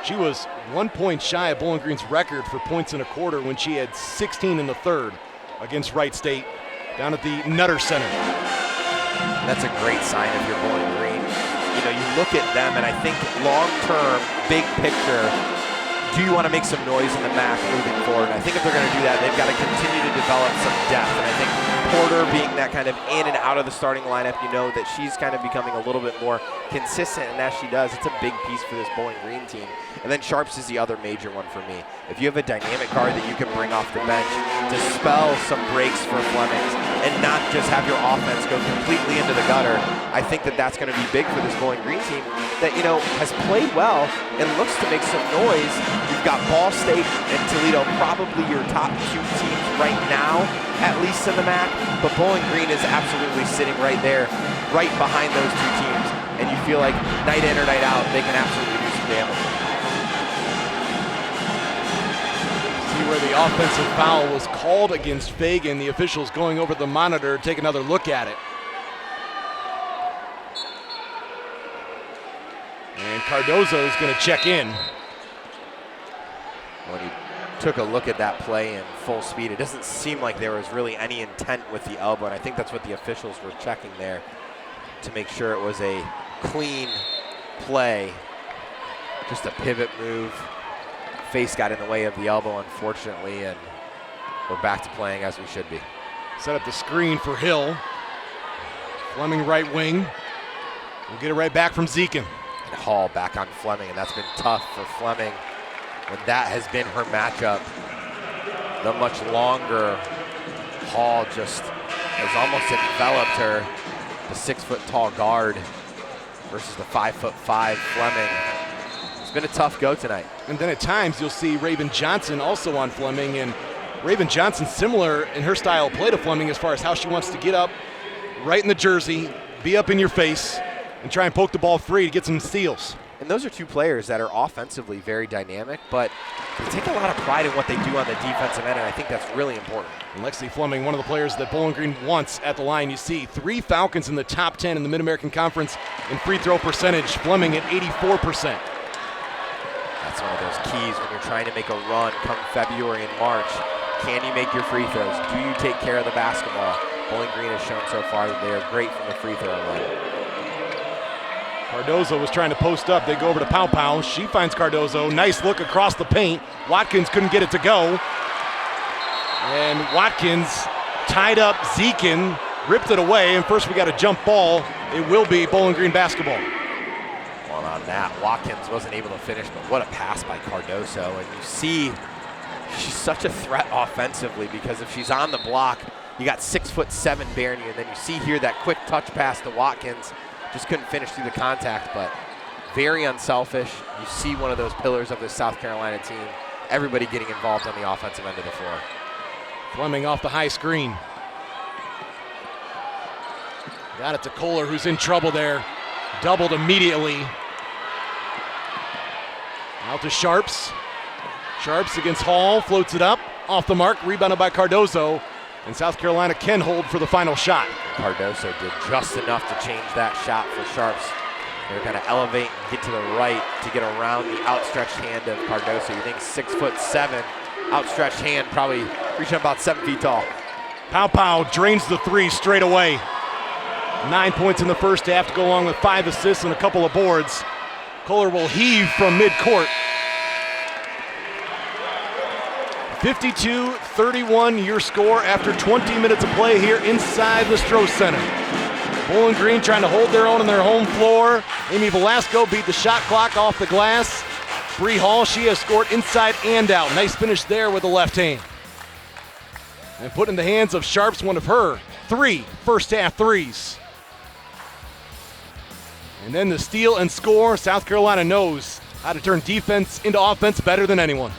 Speaker 1: She was 1 point shy of Bowling Green's record for points in a quarter when she had 16 in the third against Wright State down at the Nutter Center.
Speaker 3: That's a great sign if you're Bowling Green. You know, you look at them, and I think long-term, big picture, do you want to make some noise in the MAC moving forward? And I think if they're going to do that, they've got to continue to develop some depth. And I think Porter being that kind of in and out of the starting lineup, you know that she's kind of becoming a little bit more consistent, and as she does, it's a big piece for this Bowling Green team. And then Sharps is the other major one for me. If you have a dynamic guard that you can bring off the bench, dispel some breaks for Flemings, and not just have your offense go completely into the gutter, I think that that's going to be big for this Bowling Green team that, you know, has played well and looks to make some noise. You've got Ball State and Toledo, probably your top two teams right now, at least in the MAC, but Bowling Green is absolutely sitting right there, right behind those two teams, and you feel like night in or night out, they can absolutely do some damage.
Speaker 1: See where the offensive foul was called against Fagan. The officials going over the monitor, take another look at it. And Cardozo is going to check in.
Speaker 3: When he took a look at that play in full speed, it doesn't seem like there was really any intent with the elbow, and I think that's what the officials were checking there to make sure it was a clean play. Just a pivot move. Face got in the way of the elbow, unfortunately, and we're back to playing as we should be.
Speaker 1: Set up the screen for Hill. Fleming right wing. We'll get it right back from Zekin.
Speaker 3: And Hall back on Fleming, and that's been tough for Fleming when that has been her matchup. The much longer Hall just has almost enveloped her, the 6-foot-tall guard versus the 5'5" Fleming. It's been a tough go tonight.
Speaker 1: And then at times you'll see Raven Johnson also on Fleming, and Raven Johnson similar in her style of play to Fleming as far as how she wants to get up right in the jersey, be up in your face, and try and poke the ball free to get some steals.
Speaker 3: And those are two players that are offensively very dynamic, but they take a lot of pride in what they do on the defensive end, and I think that's really important.
Speaker 1: And Lexi Fleming, one of the players that Bowling Green wants at the line. You see 3 Falcons in the top 10 in the Mid-American Conference in free throw percentage. Fleming at 84%.
Speaker 3: That's one of those keys when you're trying to make a run come February and March. Can you make your free throws? Do you take care of the basketball? Bowling Green has shown so far that they are great from the free throw line.
Speaker 1: Cardozo was trying to post up. They go over to Pow Pow. She finds Cardozo. Nice look across the paint. Watkins couldn't get it to go. And Watkins tied up Zekin, ripped it away, and first we got a jump ball. It will be Bowling Green basketball.
Speaker 3: Well, on that, Watkins wasn't able to finish, but what a pass by Cardozo. And you see she's such a threat offensively because if she's on the block, you got 6'7" bearing you, and then you see here that quick touch pass to Watkins. Just couldn't finish through the contact, but very unselfish. You see one of those pillars of this South Carolina team. Everybody getting involved on the offensive end of the floor.
Speaker 1: Fleming off the high screen. Got it to Kohler, who's in trouble there. doubled immediately. Out to Sharps. Sharps against Hall, floats it up, off the mark, rebounded by Cardozo. And South Carolina can hold for the final shot.
Speaker 3: Cardozo did just enough to change that shot for Sharps. They're going to elevate and get to the right to get around the outstretched hand of Cardozo. You think 6'7", outstretched hand, probably reaching about 7 feet tall.
Speaker 1: Pow drains the three straight away. 9 points in the first half to go along with 5 assists and a couple of boards. Kohler will heave from midcourt. 52-31 your score after 20 minutes of play here inside the Stroh Center. Bowling Green trying to hold their own on their home floor. Amy Velasco beat the shot clock off the glass. Bree Hall, she has scored inside and out. Nice finish there with the left hand. And put in the hands of Sharps one of her 3 first half threes. And then the steal and score. South Carolina knows how to turn defense into offense better than anyone.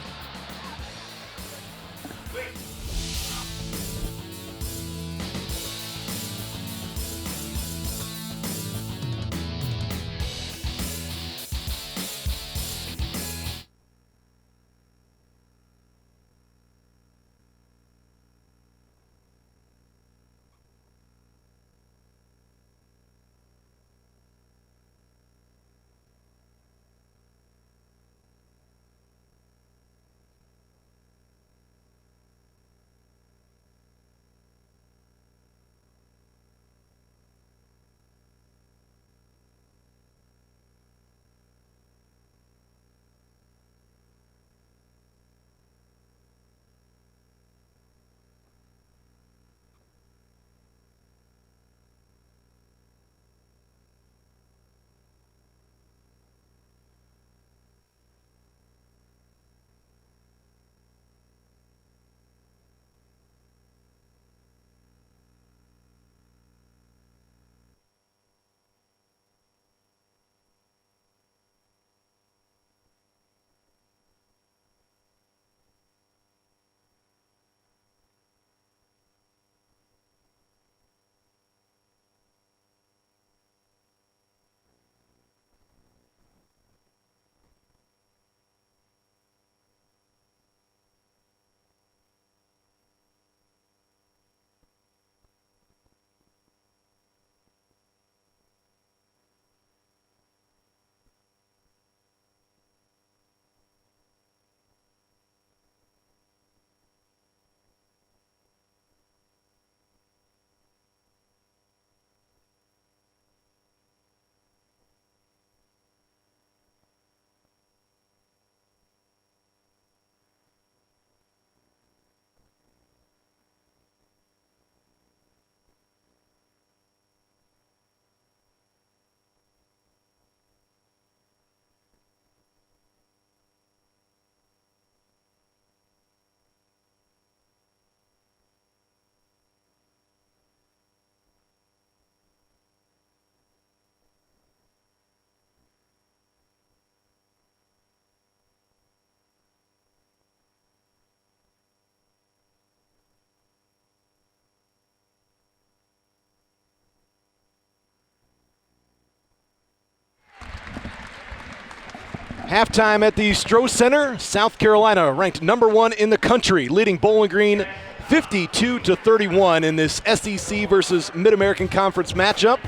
Speaker 1: Halftime at the Stroh Center. South Carolina ranked number 1 in the country, leading Bowling Green 52-31 in this SEC versus Mid-American Conference matchup.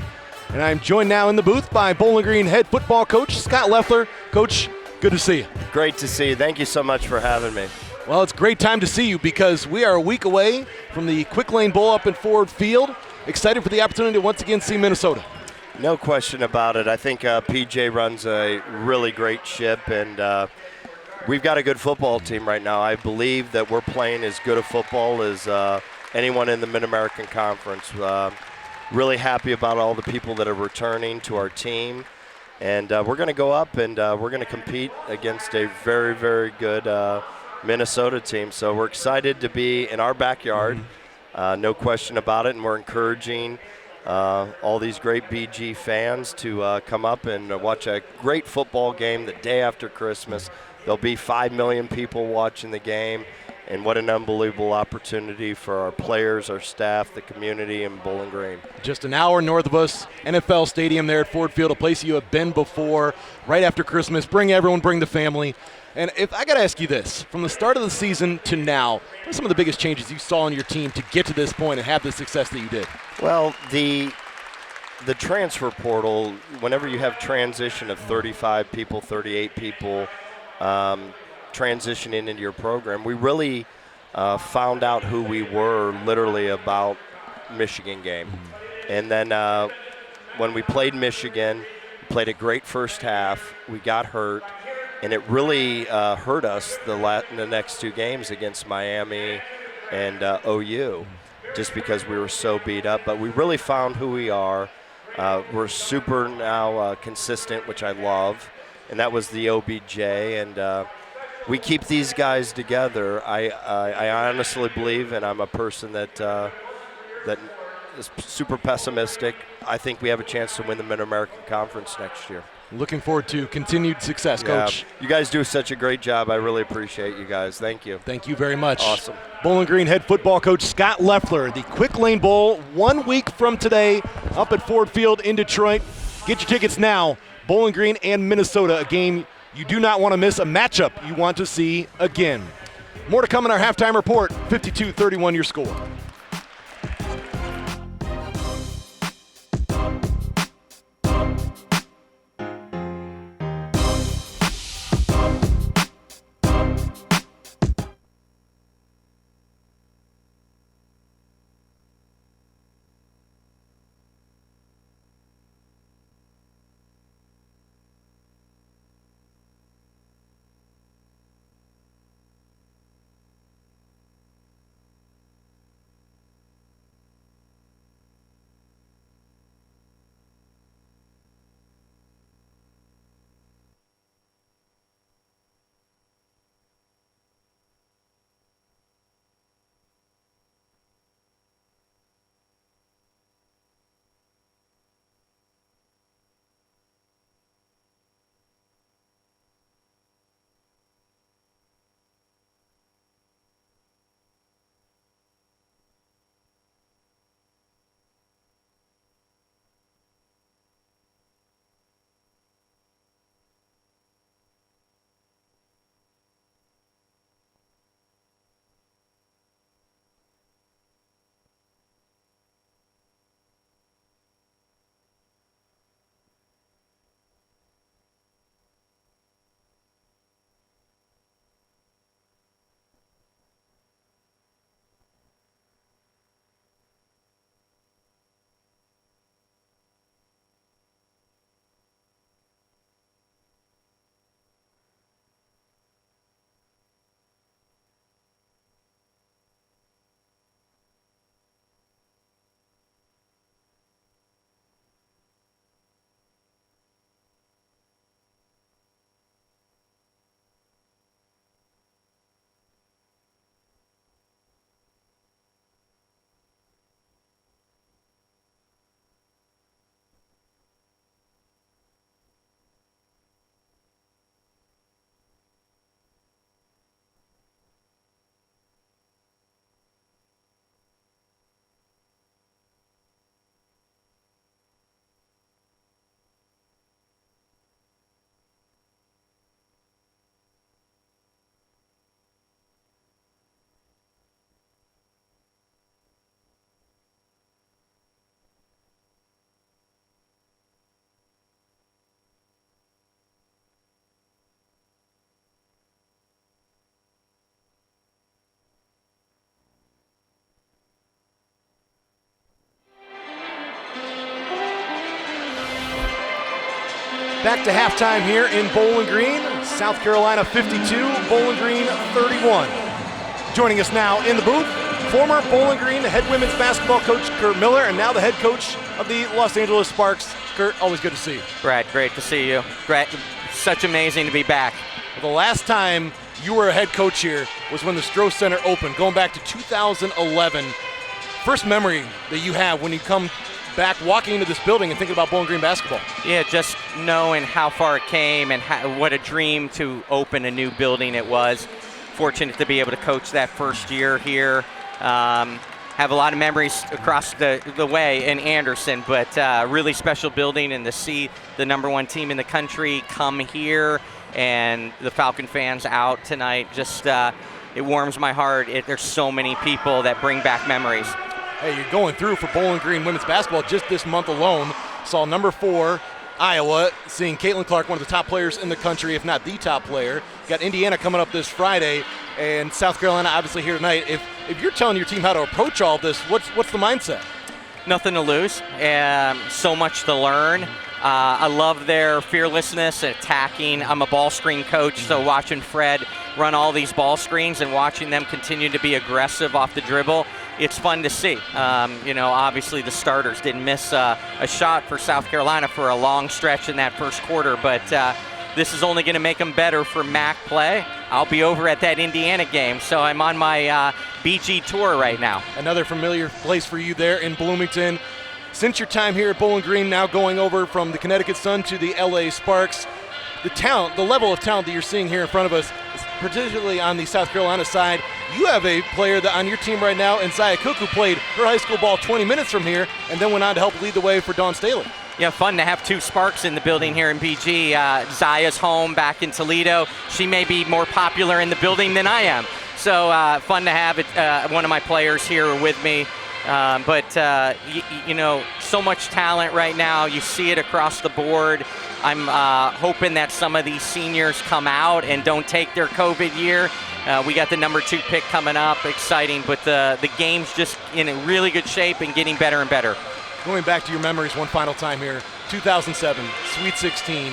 Speaker 1: And I'm joined now in the booth by Bowling Green head football coach Scott Loeffler. Coach, good to see you.
Speaker 4: Great to see you. Thank you so much for having me.
Speaker 1: Well, it's a great time to see you because we are a week away from the Quick Lane Bowl up in Ford Field. Excited for the opportunity to once again see Minnesota.
Speaker 4: No question about it. I think PJ runs a really great ship, and we've got a good football team right now. I believe that we're playing as good a football as anyone in the Mid-American Conference. Really happy about all the people that are returning to our team. And we're going to go up and we're going to compete against a very, very good Minnesota team. So we're excited to be in our backyard, no question about it. And we're encouraging all these great BG fans to come up and watch a great football game the day after Christmas. There'll be 5 million people watching the game. And what an unbelievable opportunity for our players, our staff, the community, and Bowling Green.
Speaker 1: Just an hour north of us, NFL Stadium there at Ford Field, a place you have been before, right after Christmas. Bring everyone, bring the family. And if I got to ask you this, from the start of the season to now, what are some of the biggest changes you saw in your team to get to this point and have the success that you did?
Speaker 4: Well, the transfer portal, whenever you have transition of 35 people, 38 people, transitioning into your program, we really found out who we were literally about Michigan game. And then when we played Michigan, we played a great first half. We got hurt, and it really hurt us the next 2 games against Miami and OU, just because we were so beat up. But we really found who we are. We're super now consistent, which I love, and that was the OBJ. And we keep these guys together. I honestly believe, and I'm a person that is super pessimistic. I think we have a chance to win the Mid-American Conference next year.
Speaker 1: Looking forward to continued success, Coach.
Speaker 4: You guys do such a great job. I really appreciate you guys. Thank you.
Speaker 1: Thank you very much.
Speaker 4: Awesome.
Speaker 1: Bowling Green head football coach Scott Loeffler, the Quick Lane Bowl, 1 week from today, up at Ford Field in Detroit. Get your tickets now. Bowling Green and Minnesota, a game you do not want to miss, a matchup you want to see again. More to come in our halftime report. 52-31 your score. Back to halftime here in Bowling Green. South Carolina 52, Bowling Green 31. Joining us now in the booth, former Bowling Green head women's basketball coach Kurt Miller, and now the head coach of the Los Angeles Sparks. Kurt, always good to see you.
Speaker 5: Brad, great to see you. Brad, such amazing to be back.
Speaker 1: Well, the last time you were a head coach here was when the Stroh Center opened, going back to 2011. First memory that you have when you come back walking into this building and thinking about Bowling Green basketball?
Speaker 5: Yeah, just knowing how far it came and what a dream to open a new building it was. fortunate to be able to coach that first year here. Have a lot of memories across the way in Anderson, but really special building, and to see the #1 team in the country come here and the Falcon fans out tonight, just it warms my heart. There's so many people that bring back memories.
Speaker 1: Hey, you're going through for Bowling Green women's basketball just this month alone. Saw #4 Iowa, seeing Caitlin Clark, one of the top players in the country, if not the top player. Got Indiana coming up this Friday, and South Carolina obviously here tonight. If you're telling your team how to approach all this, what's the mindset?
Speaker 5: Nothing to lose, and so much to learn. I love their fearlessness and attacking. I'm a ball screen coach, so watching Fred run all these ball screens and watching them continue to be aggressive off the dribble, it's fun to see. Obviously the starters didn't miss a shot for South Carolina for a long stretch in that first quarter, but this is only going to make them better for MAC play. I'll be over at that Indiana game, so I'm on my BG tour right now.
Speaker 1: Another familiar place for you there in Bloomington. Since your time here at Bowling Green, now going over from the Connecticut Sun to the LA Sparks, the level of talent that you're seeing here in front of us, particularly on the South Carolina side, you have a player that on your team right now, and Zaya Cook, who played her high school ball 20 minutes from here and then went on to help lead the way for Dawn Staley.
Speaker 5: Yeah, fun to have two Sparks in the building here in BG. Zaya's home back in Toledo. She may be more popular in the building than I am. So fun to have one of my players here with me. So much talent right now. You see it across the board. I'm hoping that some of these seniors come out and don't take their COVID year. We got the #2 pick coming up, exciting, but the game's just in a really good shape and getting better and better.
Speaker 1: Going back to your memories one final time here, 2007, Sweet 16.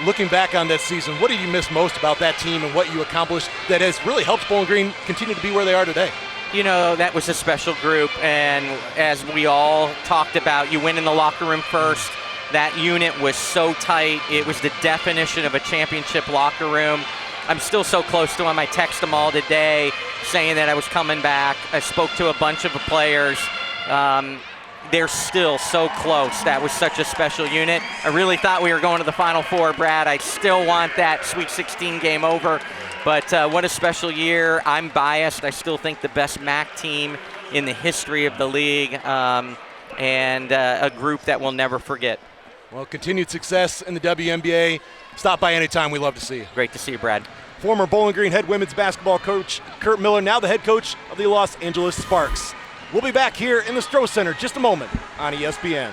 Speaker 1: Looking back on that season, what did you miss most about that team and what you accomplished that has really helped Bowling Green continue to be where they are today?
Speaker 5: That was a special group, and as we all talked about, you went in the locker room first. That unit was so tight. It was the definition of a championship locker room. I'm still so close to them. I text them all today saying that I was coming back. I spoke to a bunch of the players. They're still so close. That was such a special unit. I really thought we were going to the Final Four, Brad. I still want that Sweet 16 game over. But what a special year. I'm biased. I still think the best MAC team in the history of the league, and a group that we'll never forget.
Speaker 1: Well, continued success in the WNBA. Stop by anytime. We love to see you.
Speaker 5: Great to see you, Brad.
Speaker 1: Former Bowling Green head women's basketball coach Kurt Miller, now the head coach of the Los Angeles Sparks. We'll be back here in the Stroh Center just a moment on ESPN.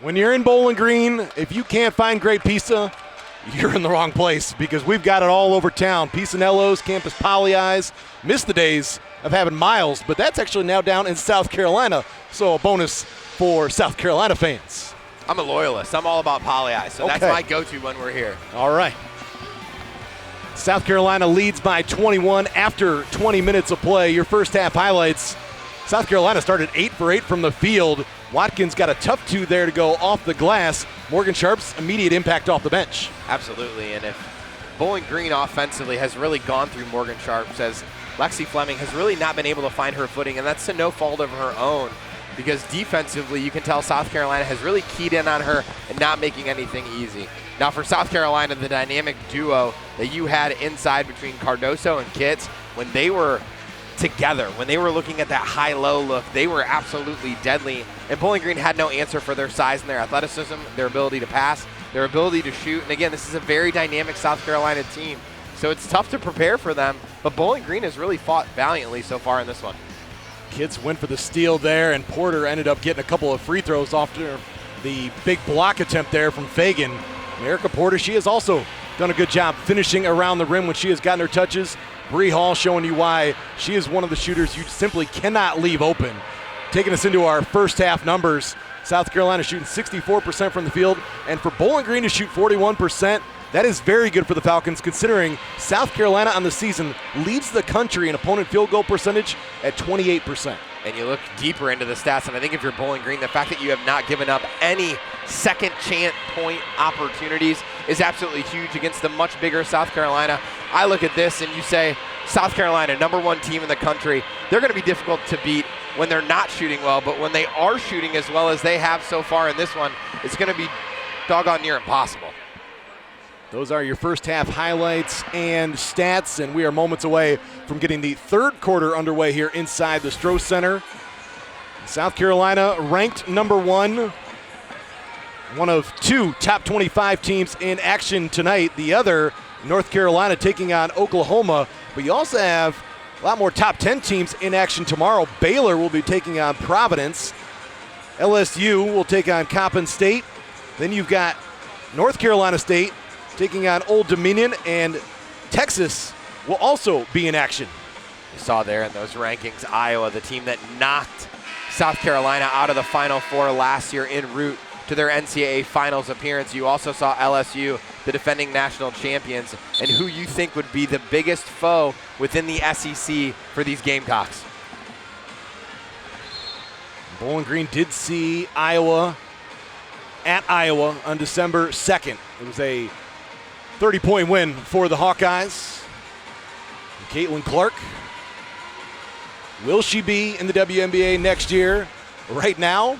Speaker 1: When you're in Bowling Green, if you can't find great pizza, you're in the wrong place because we've got it all over town. Pisanello's, Campus Pollyeyes. Missed the days of having Miles, but that's actually now down in South Carolina, so a bonus for South Carolina fans.
Speaker 3: I'm a loyalist. I'm all about Pollyeye, so that's my go-to when we're here.
Speaker 1: All right. South Carolina leads by 21 after 20 minutes of play. Your first half highlights. South Carolina started 8 for 8 from the field. Watkins got a tough two there to go off the glass. Morgan Sharp's immediate impact off the bench.
Speaker 3: Absolutely, and if Bowling Green offensively has really gone through Morgan Sharp, as Lexi Fleming has really not been able to find her footing, and that's to no fault of her own, because defensively you can tell South Carolina has really keyed in on her and not making anything easy. Now for South Carolina, the dynamic duo that you had inside between Cardoso and Kitts, when they were together, when they were looking at that high-low look, they were absolutely deadly. And Bowling Green had no answer for their size and their athleticism, their ability to pass, their ability to shoot. And again, this is a very dynamic South Carolina team, so it's tough to prepare for them. But Bowling Green has really fought valiantly so far in this one.
Speaker 1: Kitts went for the steal there, and Porter ended up getting a couple of free throws after the big block attempt there from Fagan. And Erica Porter, she has also done a good job finishing around the rim when she has gotten her touches. Bree Hall showing you why she is one of the shooters you simply cannot leave open. Taking us into our first half numbers, South Carolina shooting 64% from the field, and for Bowling Green to shoot 41%, that is very good for the Falcons, considering South Carolina on the season leads the country in opponent field goal percentage at 28%.
Speaker 3: And you look deeper into the stats, and I think if you're Bowling Green, the fact that you have not given up any second chance point opportunities is absolutely huge against the much bigger South Carolina. I look at this and you say, South Carolina, #1 team in the country, they're going to be difficult to beat when they're not shooting well, but when they are shooting as well as they have so far in this one, it's going to be doggone near impossible.
Speaker 1: Those are your first half highlights and stats, and we are moments away from getting the third quarter underway here inside the Stroh Center. South Carolina ranked #1, one of 2 top 25 teams in action tonight. The other, North Carolina, taking on Oklahoma. But you also have a lot more top 10 teams in action tomorrow. Baylor will be taking on Providence. LSU will take on Coppin State. Then you've got North Carolina State taking on Old Dominion, and Texas will also be in action.
Speaker 3: You saw there in those rankings, Iowa, the team that knocked South Carolina out of the Final Four last year en route to their NCAA Finals appearance. You also saw LSU, the defending national champions, and who you think would be the biggest foe within the SEC for these Gamecocks.
Speaker 1: Bowling Green did see Iowa at Iowa on December 2nd. It was a 30-point win for the Hawkeyes. Caitlin Clark, will she be in the WNBA next year? Right now,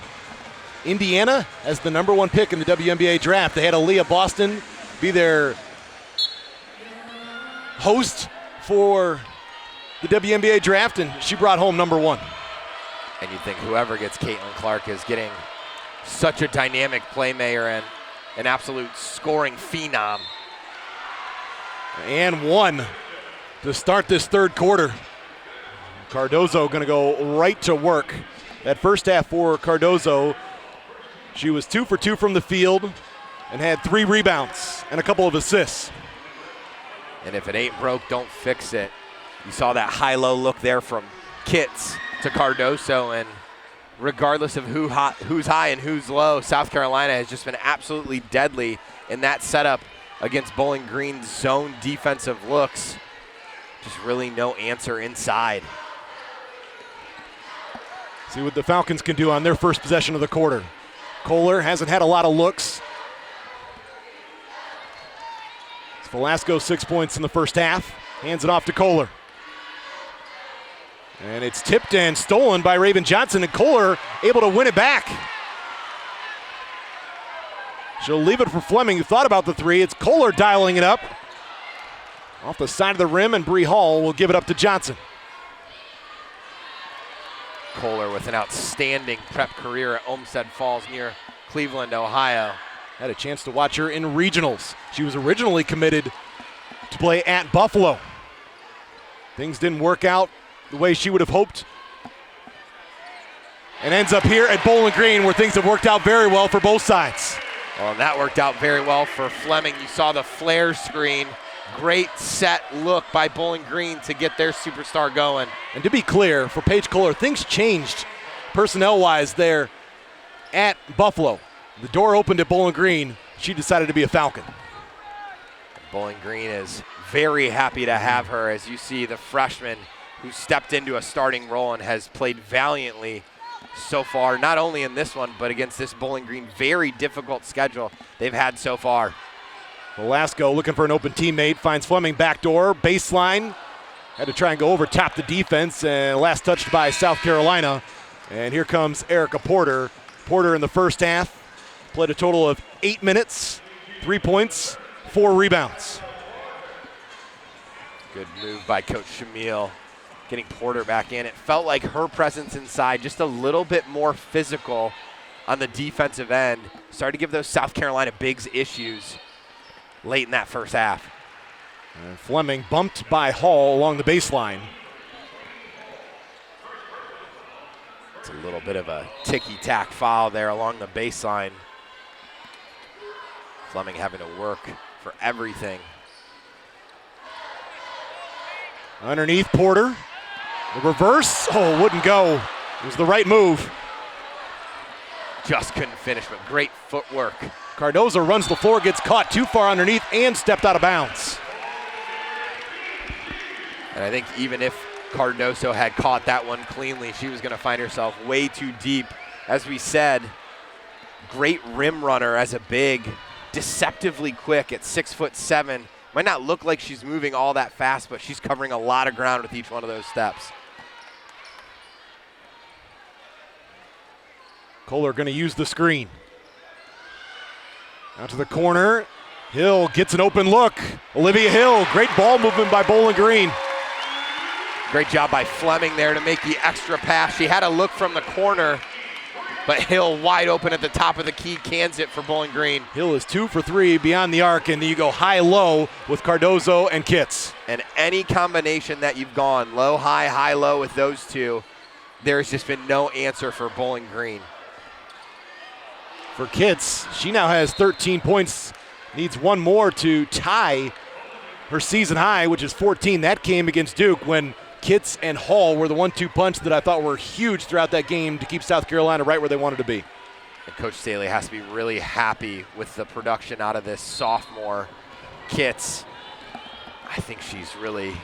Speaker 1: Indiana as the #1 pick in the WNBA draft. They had Aaliyah Boston be their host for the WNBA draft, and she brought home #1.
Speaker 3: And you think whoever gets Caitlin Clark is getting such a dynamic playmaker and an absolute scoring phenom.
Speaker 1: And 1 to start this third quarter. Cardozo going to go right to work. That first half for Cardozo, she was 2 for 2 from the field and had 3 rebounds and a couple of assists.
Speaker 3: And if it ain't broke, don't fix it. You saw that high-low look there from Kitts to Cardoso, and regardless of who's high and who's low, South Carolina has just been absolutely deadly in that setup against Bowling Green's zone defensive looks. Just really no answer inside.
Speaker 1: See what the Falcons can do on their first possession of the quarter. Kohler hasn't had a lot of looks. Velasco 6 points in the first half. Hands it off to Kohler. And it's tipped and stolen by Raven Johnson, and Kohler able to win it back. She'll leave it for Fleming, who thought about the 3. It's Kohler dialing it up. Off the side of the rim, and Bree Hall will give it up to Johnson.
Speaker 3: Kohler with an outstanding prep career at Olmsted Falls near Cleveland, Ohio.
Speaker 1: Had a chance to watch her in regionals. She was originally committed to play at Buffalo. Things didn't work out the way she would have hoped. and ends up here at Bowling Green, where things have worked out very well for both sides.
Speaker 3: Well, and that worked out very well for Fleming. You saw the flare screen. Great set look by Bowling Green to get their superstar going.
Speaker 1: And to be clear, for Paige Kohler, things changed personnel-wise there at Buffalo. The door opened at Bowling Green. She decided to be a Falcon.
Speaker 3: Bowling Green is very happy to have her, as you see the freshman who stepped into a starting role and has played valiantly so far, not only in this one, but against this Bowling Green very difficult schedule they've had so far.
Speaker 1: Velasco looking for an open teammate, finds Fleming backdoor, baseline. Had to try and go over top the defense, and last touched by South Carolina. And here comes Erica Porter. Porter in the first half played a total of 8 minutes, 3 points, 4 rebounds.
Speaker 3: Good move by Coach Shamil, getting Porter back in. It felt like her presence inside, just a little bit more physical on the defensive end, started to give those South Carolina bigs issues late in that first half.
Speaker 1: And Fleming bumped by Hall along the baseline.
Speaker 3: It's a little bit of a ticky-tack foul there along the baseline. Fleming having to work for everything.
Speaker 1: Underneath Porter. The reverse, wouldn't go. It was the right move.
Speaker 3: Just couldn't finish, but great footwork.
Speaker 1: Cardozo runs the floor, gets caught too far underneath, and stepped out of bounds.
Speaker 3: And I think even if Cardozo had caught that one cleanly, she was going to find herself way too deep. As we said, great rim runner as a big, deceptively quick at 6'7". Might not look like she's moving all that fast, but she's covering a lot of ground with each one of those steps.
Speaker 1: Kohler going to use the screen. Out to the corner. Hill gets an open look. Olivia Hill, great ball movement by Bowling Green.
Speaker 3: Great job by Fleming there to make the extra pass. She had a look from the corner, but Hill wide open at the top of the key, cans it for Bowling Green.
Speaker 1: Hill is 2 for 3 beyond the arc, and you go high-low with Cardozo and Kitts.
Speaker 3: And any combination that you've gone low, high, low with those two, there's just been no answer for Bowling Green.
Speaker 1: For Kitts, she now has 13 points, needs one more to tie her season high, which is 14. That came against Duke when Kitts and Hall were the 1-2 punch that I thought were huge throughout that game to keep South Carolina right where they wanted to be.
Speaker 3: And Coach Staley has to be really happy with the production out of this sophomore Kitts. I think she's really,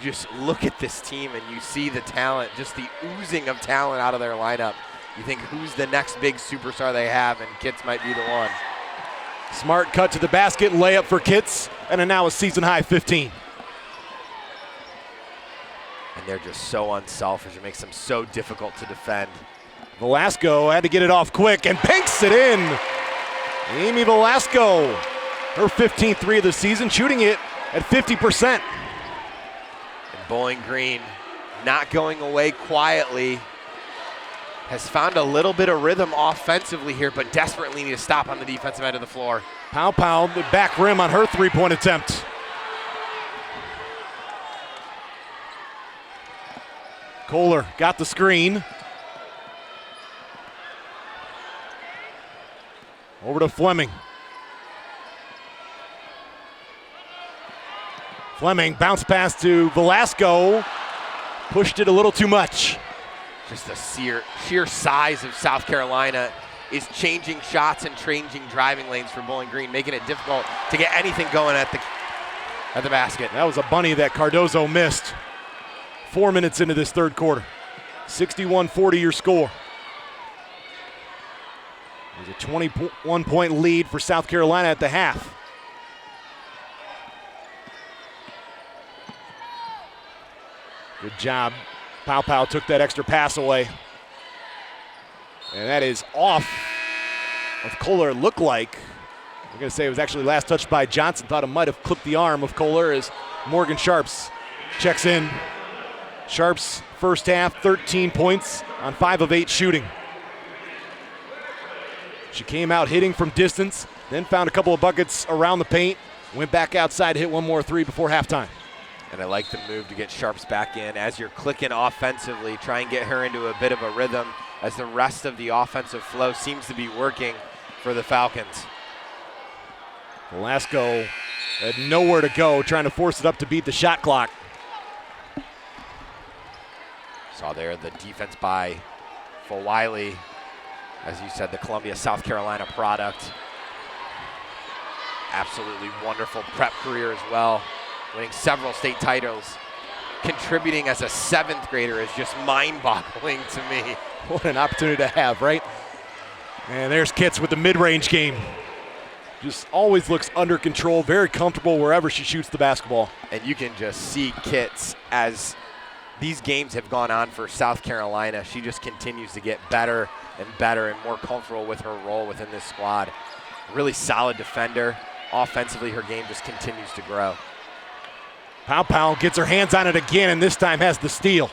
Speaker 3: just look at this team and you see the talent, just the oozing of talent out of their lineup. You think who's the next big superstar they have, and Kitts might be the one.
Speaker 1: Smart cut to the basket, layup for Kitts, and now a season high 15.
Speaker 3: And they're just so unselfish. It makes them so difficult to defend.
Speaker 1: Velasco had to get it off quick and banks it in. Amy Velasco, her 15th three of the season, shooting it at 50%.
Speaker 3: And Bowling Green not going away quietly. Has found a little bit of rhythm offensively here, but desperately need to stop on the defensive end of the floor.
Speaker 1: Pow, the back rim on her three-point attempt. Kohler got the screen. Over to Fleming. Fleming bounce pass to Velasco. Pushed it a little too much.
Speaker 3: Just the sheer size of South Carolina is changing shots and changing driving lanes for Bowling Green, making it difficult to get anything going at the basket.
Speaker 1: That was a bunny that Cardozo missed. 4 minutes into this third quarter. 61-40 your score. There's a 21-point lead for South Carolina at the half. Good job. Pow took that extra pass away. And that is off of Kohler, looked like. I'm going to say it was actually last touched by Johnson. Thought it might have clipped the arm of Kohler as Morgan Sharps checks in. Sharps, first half, 13 points on 5 of 8 shooting. She came out hitting from distance, then found a couple of buckets around the paint, went back outside, hit one more three before halftime.
Speaker 3: And I like the move to get Sharps back in as you're clicking offensively, try and get her into a bit of a rhythm. as the rest of the offensive flow seems to be working for the Falcons.
Speaker 1: Velasco had nowhere to go, trying to force it up to beat the shot clock.
Speaker 3: Saw there the defense by Wiley, as you said, the Columbia, South Carolina product. Absolutely wonderful prep career as well, winning several state titles. Contributing as a 7th grader is just mind-boggling to me.
Speaker 1: What an opportunity to have, right? And there's Kitts with the mid-range game. Just always looks under control, very comfortable wherever she shoots the basketball.
Speaker 3: And you can just see Kitts as these games have gone on for South Carolina. She just continues to get better and more comfortable with her role within this squad. Really solid defender. Offensively, her game just continues to grow.
Speaker 1: Pow gets her hands on it again, and this time has the steal.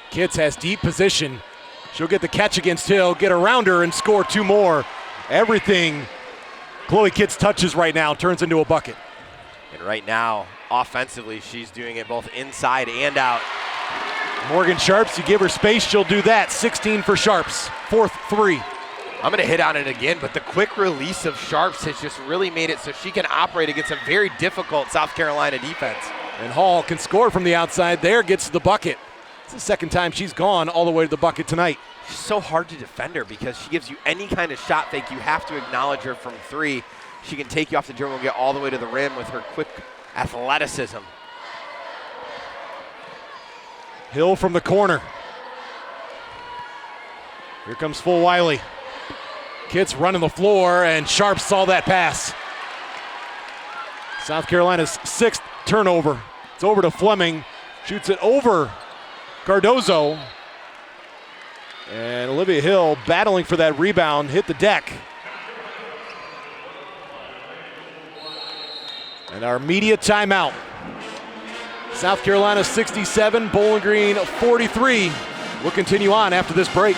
Speaker 1: Kitts has deep position. She'll get the catch against Hill, get around her, and score 2 more. Everything Chloe Kitts touches right now turns into a bucket.
Speaker 3: And right now, offensively, she's doing it both inside and out.
Speaker 1: Morgan Sharps, you give her space, she'll do that. 16 for Sharps, 4th 3.
Speaker 3: I'm going to hit on it again, but the quick release of Sharps has just really made it so she can operate against a very difficult South Carolina defense.
Speaker 1: And Hall can score from the outside there, gets the bucket. It's the second time she's gone all the way to the bucket tonight.
Speaker 3: She's so hard to defend her because she gives you any kind of shot fake. You have to acknowledge her from 3. She can take you off the dribble and get all the way to the rim with her quick athleticism.
Speaker 1: Hill from the corner. Here comes Full Wiley. Kitts running the floor, and Sharp saw that pass. South Carolina's 6th turnover. It's over to Fleming. Shoots it over Cardozo. And Olivia Hill battling for that rebound, hit the deck. And our media timeout. South Carolina 67, Bowling Green 43. We'll continue on after this break.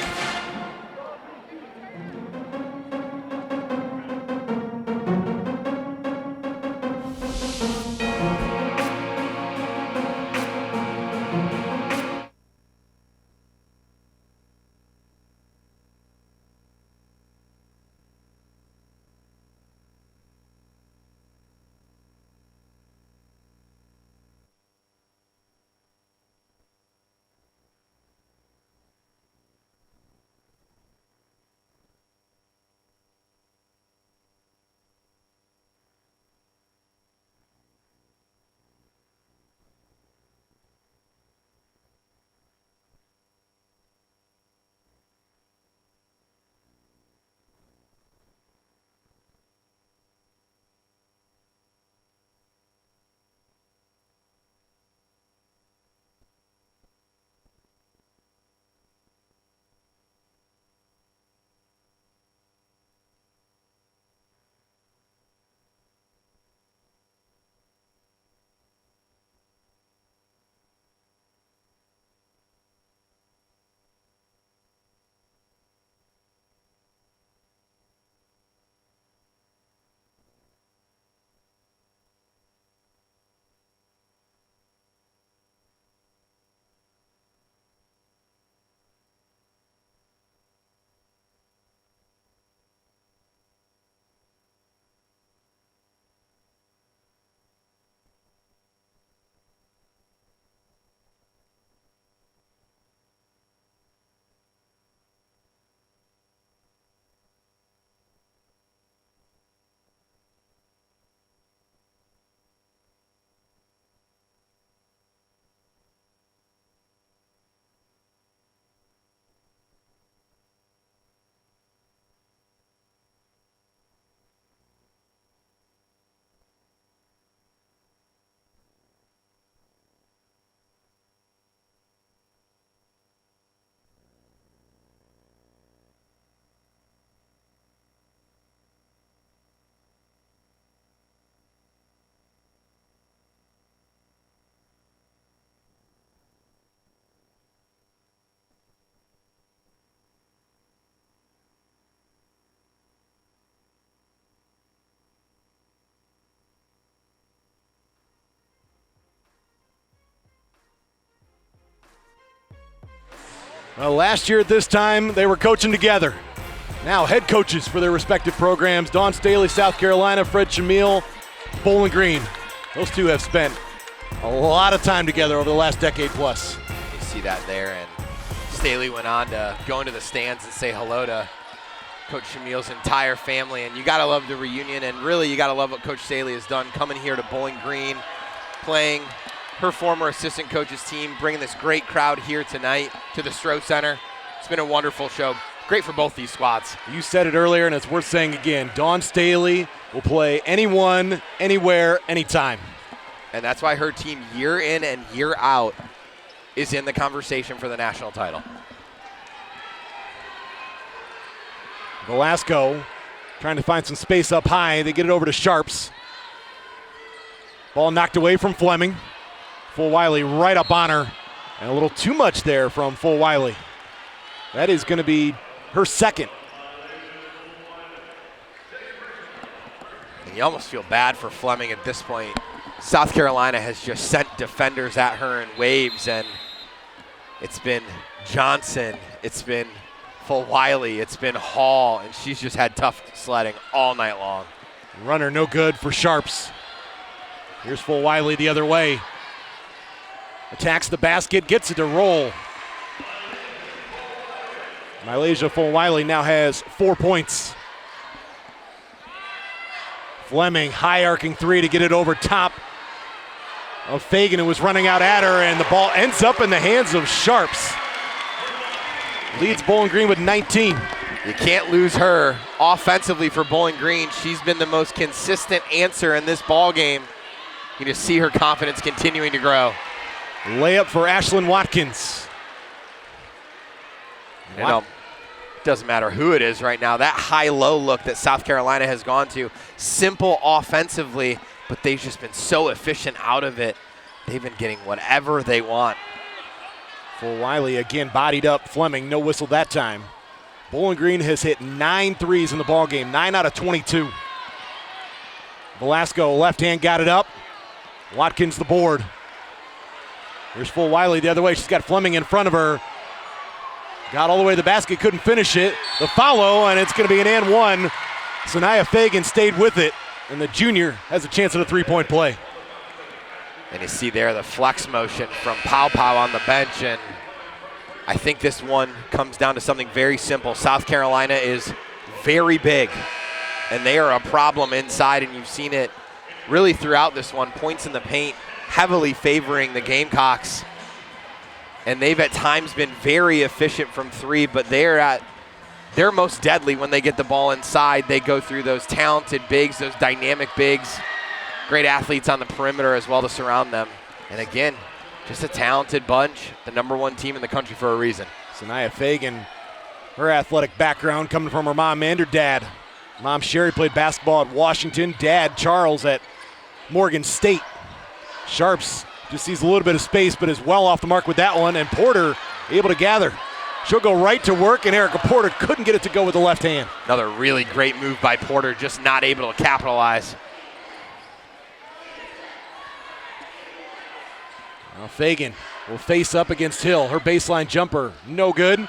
Speaker 1: Well, last year at this time, they were coaching together. Now head coaches for their respective programs. Dawn Staley, South Carolina, Fred Shamil, Bowling Green. Those two have spent a lot of time together over the last decade plus.
Speaker 3: You see that there, and Staley went on to go into the stands and say hello to Coach Shamil's entire family, and you gotta love the reunion, and really you gotta love what Coach Staley has done coming here to Bowling Green, playing her former assistant coach's team, bringing this great crowd here tonight to the Stroh Center. It's been a wonderful show. Great for both these squads.
Speaker 1: You said it earlier, and it's worth saying again. Dawn Staley will play anyone, anywhere, anytime.
Speaker 3: And that's why her team year in and year out is in the conversation for the national title.
Speaker 1: Velasco trying to find some space up high. They get it over to Sharps. Ball knocked away from Fleming. Full Wiley right up on her. And a little too much there from Full Wiley. That is going to be her second.
Speaker 3: And you almost feel bad for Fleming at this point. South Carolina has just sent defenders at her in waves, and it's been Johnson, it's been Full Wiley, it's been Hall, and she's just had tough sledding all night long.
Speaker 1: Runner no good for Sharps. Here's Full Wiley the other way. Attacks the basket, gets it to roll. Malaysia Full Wiley now has 4 points. Fleming, high arcing three to get it over top of Fagan, who was running out at her, and the ball ends up in the hands of Sharps. Leads Bowling Green with 19.
Speaker 3: You can't lose her offensively for Bowling Green. She's been the most consistent answer in this ball game. You just see her confidence continuing to grow.
Speaker 1: Layup for Ashlyn Watkins.
Speaker 3: You know, doesn't matter who it is right now. That high-low look that South Carolina has gone to, simple offensively, but they've just been so efficient out of it. They've been getting whatever they want.
Speaker 1: Full Wiley again bodied up Fleming, no whistle that time. Bowling Green has hit 9 threes in the ballgame, 9 out of 22. Velasco, left hand, got it up. Watkins the board. Here's Full Wiley the other way. She's got Fleming in front of her. Got all the way to the basket, couldn't finish it. The follow, and it's going to be an and one. Sanaya Fagan stayed with it, and the junior has a chance at a three-point play.
Speaker 3: And you see there the flex motion from Pow Pow on the bench, and I think this one comes down to something very simple. South Carolina is very big, and they are a problem inside, and you've seen it really throughout this one. Points in the paint heavily favoring the Gamecocks, and they've at times been very efficient from three, but they're at their most deadly when they get the ball inside. They go through those talented bigs, those dynamic bigs, great athletes on the perimeter as well to surround them. And again, just a talented bunch, the #1 team in the country for a reason.
Speaker 1: Sanaya Fagan, her athletic background coming from her mom and her dad. Mom Sherry played basketball at Washington, dad Charles at Morgan State. Sharps just sees a little bit of space, but is well off the mark with that one, and Porter able to gather. She'll go right to work, and Erica Porter couldn't get it to go with the left hand.
Speaker 3: Another really great move by Porter, just not able to capitalize.
Speaker 1: Now Fagan will face up against Hill. Her baseline jumper, no good.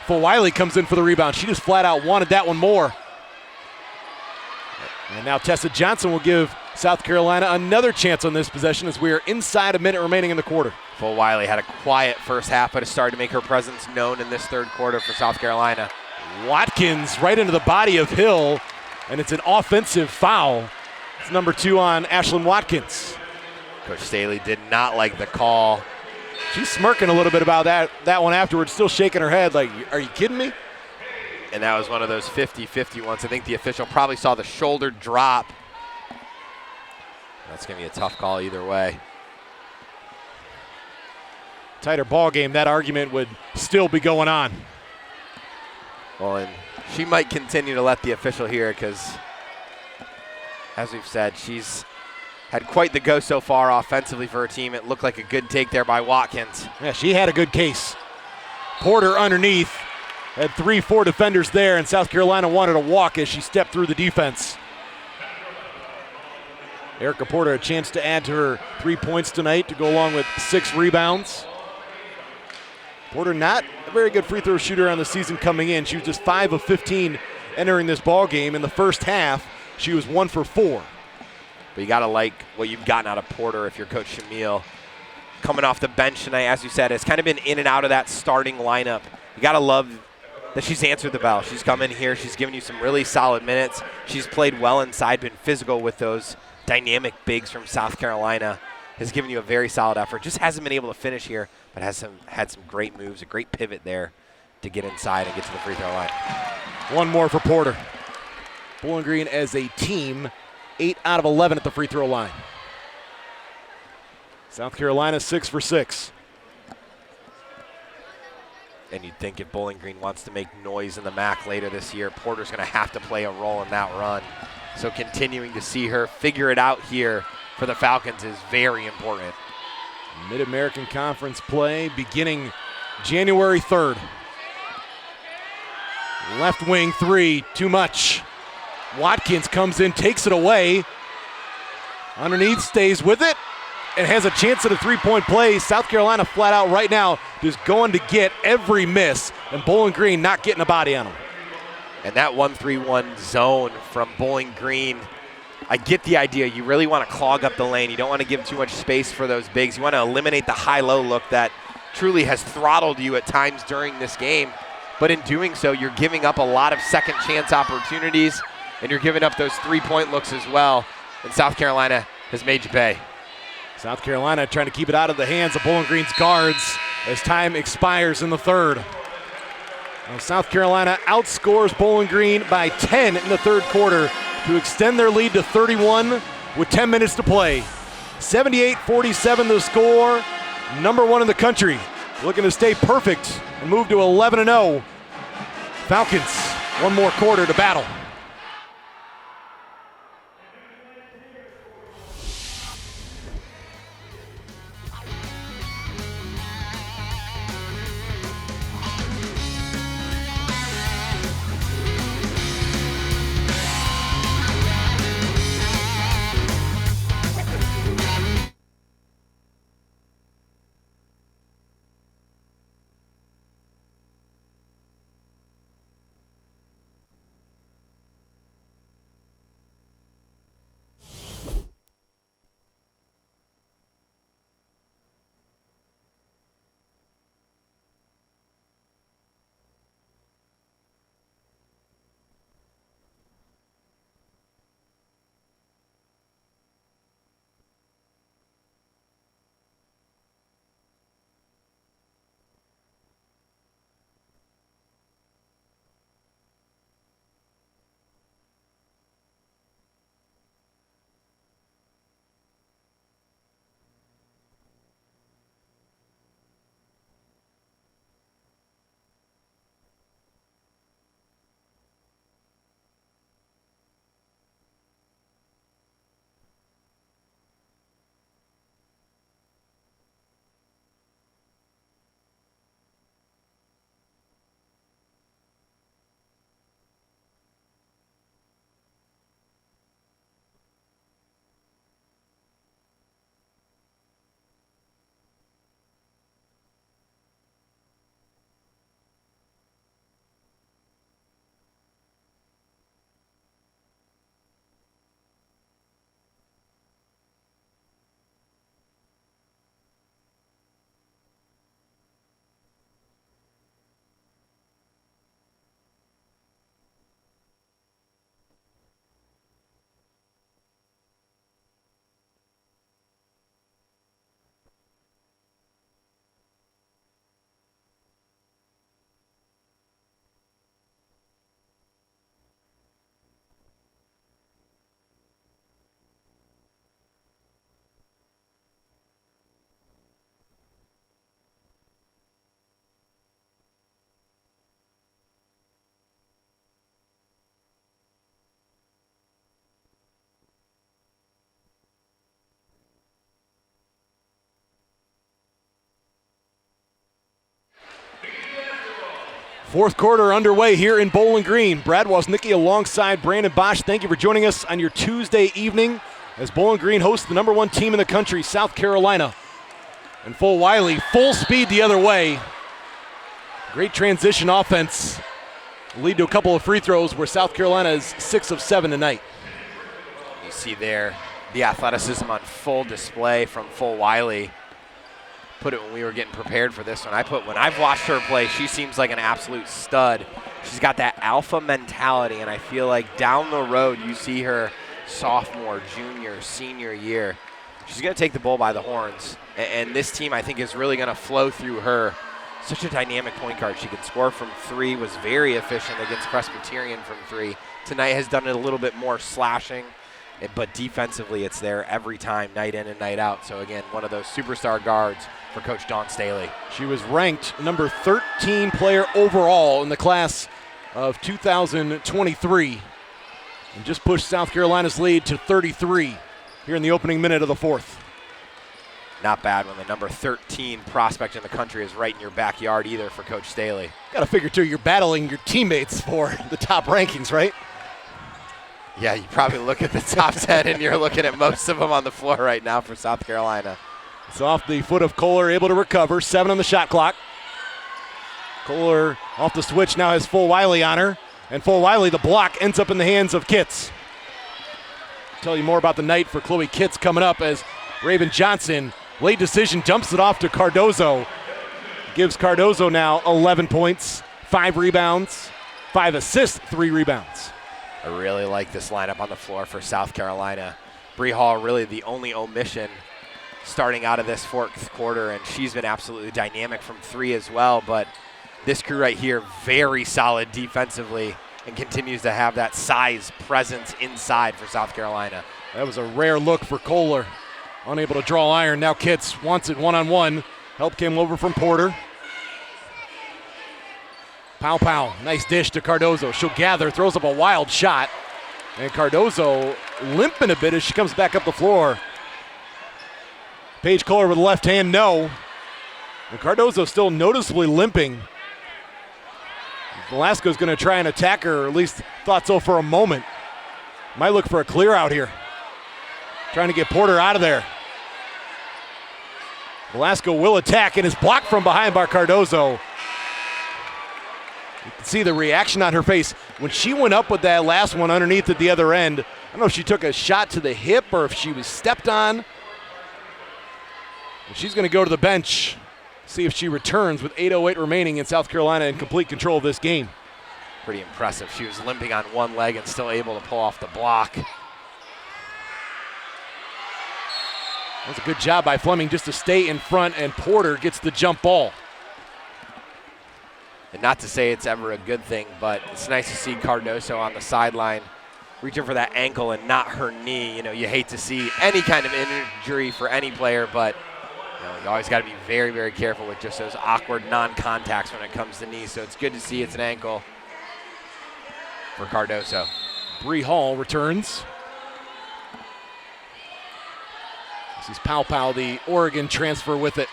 Speaker 1: Full Wiley comes in for the rebound. She just flat out wanted that one more. And now Tessa Johnson will give South Carolina another chance on this possession as we are inside a minute remaining in the quarter.
Speaker 3: Full Wiley had a quiet first half, but has started to make her presence known in this third quarter for South Carolina.
Speaker 1: Watkins right into the body of Hill, and it's an offensive foul. It's number 2 on Ashlyn Watkins.
Speaker 3: Coach Staley did not like the call.
Speaker 1: She's smirking a little bit about that one afterwards, still shaking her head like, are you kidding me?
Speaker 3: And that was one of those 50-50 ones. I think the official probably saw the shoulder drop. That's going to be a tough call either way.
Speaker 1: Tighter ball game, that argument would still be going on.
Speaker 3: Well, and she might continue to let the official hear because, as we've said, she's had quite the go so far offensively for her team. It looked like a good take there by Watkins.
Speaker 1: Yeah, she had a good case. Porter underneath. Had 3-4 defenders there, and South Carolina wanted to walk as she stepped through the defense. Erica Porter a chance to add to her 3 points tonight to go along with 6 rebounds. Porter not a very good free throw shooter on the season coming in. She was just 5 of 15 entering this ball game. In the first half, she was 1 for 4.
Speaker 3: But you got to like what you've gotten out of Porter if you're Coach Shamil. Coming off the bench tonight, as you said, has kind of been in and out of that starting lineup. You got to love that she's answered the bell. She's come in here. She's given you some really solid minutes. She's played well inside, been physical with those dynamic bigs from South Carolina. Has given you a very solid effort. Just hasn't been able to finish here, but had some great moves, a great pivot there to get inside and get to the free throw line.
Speaker 1: One more for Porter. Bowling Green as a team, 8 out of 11 at the free throw line. South Carolina 6 for 6.
Speaker 3: And you'd think if Bowling Green wants to make noise in the MAC later this year, Porter's going to have to play a role in that run. So continuing to see her figure it out here for the Falcons is very important.
Speaker 1: Mid-American Conference play beginning January 3rd. Left wing 3, too much. Watkins comes in, takes it away. Underneath, stays with it, and has a chance at a three-point play. South Carolina flat out right now just going to get every miss, and Bowling Green not getting a body on them.
Speaker 3: And that 1-3-1 zone from Bowling Green, I get the idea. You really want to clog up the lane. You don't want to give too much space for those bigs. You want to eliminate the high-low look that truly has throttled you at times during this game. But in doing so, you're giving up a lot of second chance opportunities, and you're giving up those three-point looks as well. And South Carolina has made you pay.
Speaker 1: South Carolina trying to keep it out of the hands of Bowling Green's guards as time expires in the third. Now South Carolina outscores Bowling Green by 10 in the third quarter to extend their lead to 31 with 10 minutes to play. 78-47 the score. Number 1 in the country. Looking to stay perfect and move to 11-0. Falcons, one more quarter to battle. Fourth quarter underway here in Bowling Green. Brad Woznicki alongside Brandon Bosch. Thank you for joining us on your Tuesday evening as Bowling Green hosts the number 1 team in the country, South Carolina. And full Wiley, full speed the other way. Great transition offense. Lead to a couple of free throws where South Carolina is 6 of 7 tonight.
Speaker 3: You see there the athleticism on full display from Full Wiley. Put it when we were getting prepared for this one. When I've watched her play, she seems like an absolute stud. She's got that alpha mentality, and I feel like down the road you see her sophomore, junior, senior year. She's going to take the bull by the horns, and this team I think is really going to flow through her. Such a dynamic point guard. She can score from three, was very efficient against Presbyterian from three. Tonight has done it a little bit more slashing, but defensively it's there every time, night in and night out. So again, one of those superstar guards for Coach Dawn Staley.
Speaker 1: She was ranked number 13 player overall in the class of 2023 and just pushed South Carolina's lead to 33 here in the opening minute of the fourth.
Speaker 3: Not bad when the number 13 prospect in the country is right in your backyard either for Coach Staley.
Speaker 1: Got to figure, too, you're battling your teammates for the top rankings, right?
Speaker 3: Yeah, you probably look at the top 10 and you're looking at most of them on the floor right now for South Carolina.
Speaker 1: It's off the foot of Kohler, able to recover. 7 on the shot clock. Kohler off the switch, now has Full Wiley on her. And Full Wiley, the block, ends up in the hands of Kitts. Tell you more about the night for Chloe Kitts coming up as Raven Johnson, late decision, dumps it off to Cardozo. Gives Cardozo now 11 points, 5 rebounds, 5 assists, 3 rebounds.
Speaker 3: I really like this lineup on the floor for South Carolina. Bree Hall really the only omission starting out of this fourth quarter, and she's been absolutely dynamic from three as well. But this crew right here, very solid defensively and continues to have that size presence inside for South Carolina.
Speaker 1: That was a rare look for Kohler. Unable to draw iron. Now Kitts wants it one-on-one. Help came over from Porter. Pow. Nice dish to Cardozo. She'll gather, throws up a wild shot. And Cardozo limping a bit as she comes back up the floor. Paige Kohler with the left hand, no. And Cardozo still noticeably limping. Velasco's going to try and attack her, or at least thought so for a moment. Might look for a clear out here. Trying to get Porter out of there. Velasco will attack and is blocked from behind by Cardozo. You can see the reaction on her face. When she went up with that last one underneath at the other end, I don't know if she took a shot to the hip or if she was stepped on. And she's going to go to the bench, see if she returns with 8:08 remaining in South Carolina in complete control of this game.
Speaker 3: Pretty impressive. She was limping on one leg and still able to pull off the block.
Speaker 1: That's a good job by Fleming just to stay in front, and Porter gets the jump ball.
Speaker 3: And not to say it's ever a good thing, but it's nice to see Cardozo on the sideline reaching for that ankle and not her knee. You know, you hate to see any kind of injury for any player, but you always got to be very, very careful with just those awkward non-contacts when it comes to knees. So it's good to see it's an ankle for Cardozo.
Speaker 1: Bree Hall returns. This is Pow, the Oregon transfer with it.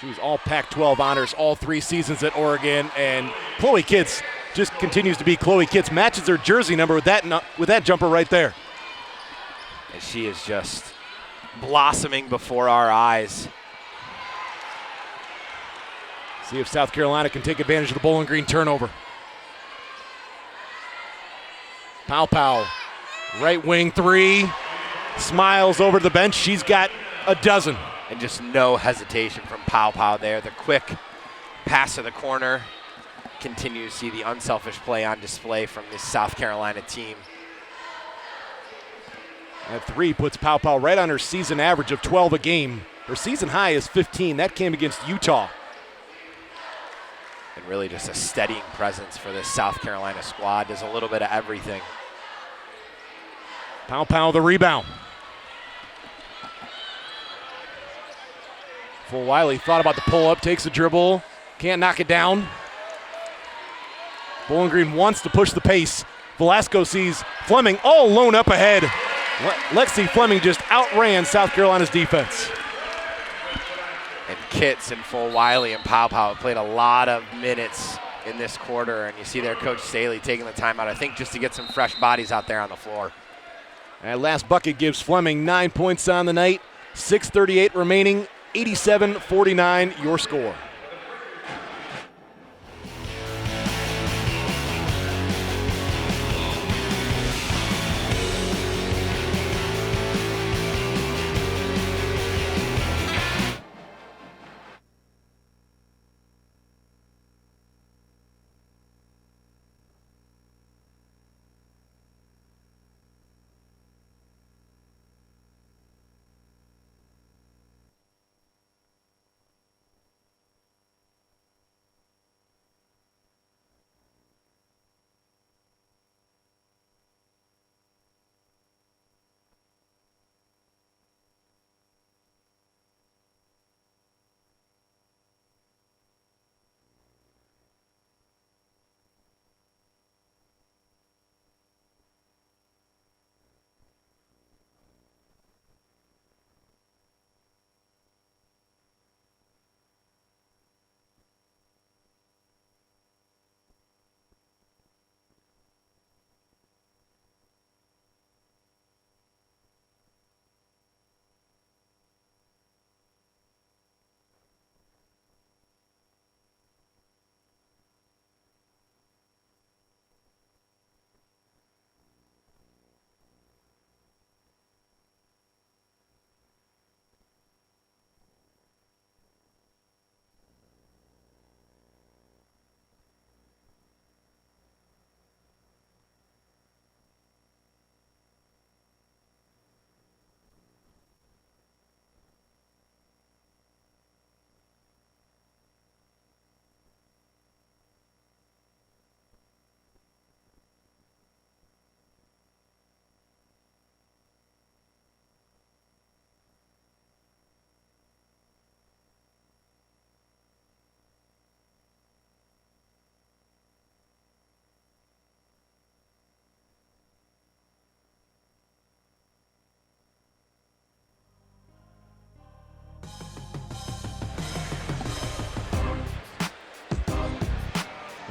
Speaker 1: She was all Pac-12 honors all 3 seasons at Oregon, and Chloe Kitts just continues to be Chloe Kitts. Matches her jersey number with that jumper right there.
Speaker 3: And she is just blossoming before our eyes.
Speaker 1: See if South Carolina can take advantage of the Bowling Green turnover. Pow, right wing 3. Smiles over to the bench. She's got a dozen.
Speaker 3: And just no hesitation from Pow there. The quick pass to the corner. Continue to see the unselfish play on display from this South Carolina team.
Speaker 1: That 3 puts Pow right on her season average of 12 a game. Her season high is 15. That came against Utah.
Speaker 3: And really just a steadying presence for this South Carolina squad. Does a little bit of everything.
Speaker 1: Pow the rebound. Full Wiley thought about the pull-up, takes the dribble, can't knock it down. Bowling Green wants to push the pace. Velasco sees Fleming all alone up ahead. Lexi Fleming just outran South Carolina's defense.
Speaker 3: And Kitts and Full Wiley and Pow played a lot of minutes in this quarter, and you see there Coach Staley taking the timeout, I think just to get some fresh bodies out there on the floor.
Speaker 1: That last bucket gives Fleming 9 points on the night. 6:38 remaining, 87-49 your score.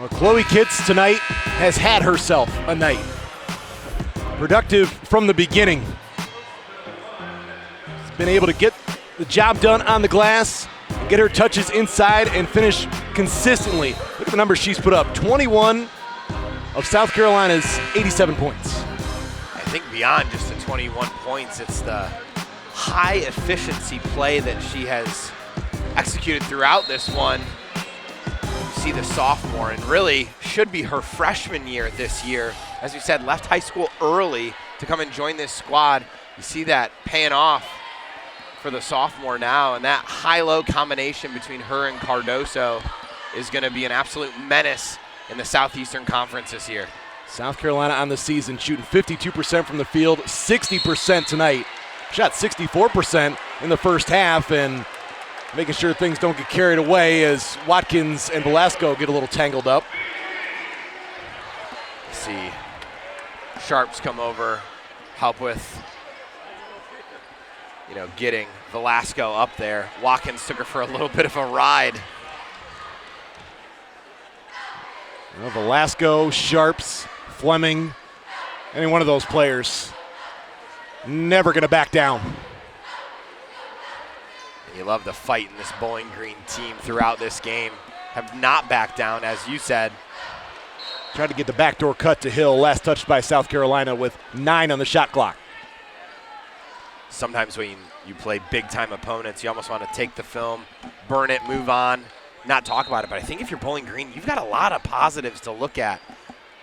Speaker 1: Well, Chloe Kitts tonight has had herself a night. Productive from the beginning. She's been able to get the job done on the glass, get her touches inside, and finish consistently. Look at the numbers she's put up. 21 of South Carolina's 87 points.
Speaker 3: I think beyond just the 21 points, it's the high efficiency play that she has executed throughout this one. You see the sophomore, and really should be her freshman year this year. As we said, left high school early to come and join this squad. You see that paying off for the sophomore now, and that high-low combination between her and Cardoso is going to be an absolute menace in the Southeastern Conference this year.
Speaker 1: South Carolina on the season shooting 52% from the field, 60% tonight. Shot 64% in the first half, and making sure things don't get carried away as Watkins and Velasco get a little tangled up.
Speaker 3: See Sharps come over, help with, getting Velasco up there. Watkins took her for a little bit of a ride.
Speaker 1: Well, Velasco, Sharps, Fleming, any one of those players never going to back down.
Speaker 3: And you love the fight in this Bowling Green team throughout this game. Have not backed down, as you said.
Speaker 1: Tried to get the backdoor cut to Hill, last touched by South Carolina with 9 on the shot clock.
Speaker 3: Sometimes when you play big-time opponents, you almost want to take the film, burn it, move on, not talk about it. But I think if you're Bowling Green, you've got a lot of positives to look at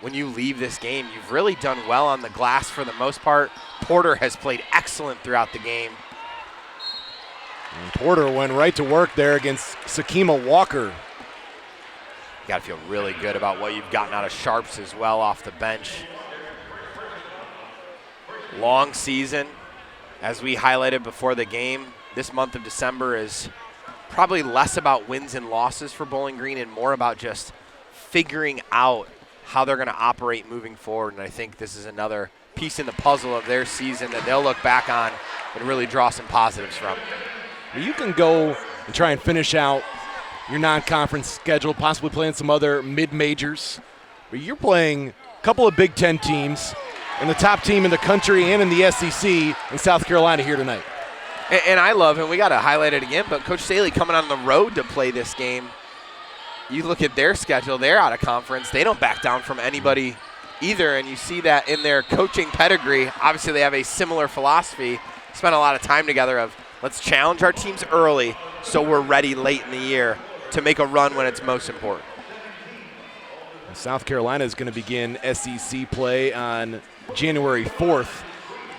Speaker 3: when you leave this game. You've really done well on the glass for the most part. Porter has played excellent throughout the game.
Speaker 1: And Porter went right to work there against Sakima Walker.
Speaker 3: You got to feel really good about what you've gotten out of Sharps as well off the bench. Long season. As we highlighted before the game, this month of December is probably less about wins and losses for Bowling Green and more about just figuring out how they're going to operate moving forward. And I think this is another piece in the puzzle of their season that they'll look back on and really draw some positives from.
Speaker 1: You can go and try and finish out your non-conference schedule, possibly playing some other mid-majors, but you're playing a couple of Big Ten teams and the top team in the country and in the SEC in South Carolina here tonight.
Speaker 3: And I love, and we got to highlight it again, but Coach Staley coming on the road to play this game. You look at their schedule, they're out of conference. They don't back down from anybody either, and you see that in their coaching pedigree. Obviously, they have a similar philosophy. Spent a lot of time together of let's challenge our teams early so we're ready late in the year to make a run when it's most important.
Speaker 1: South Carolina is going to begin SEC play on January 4th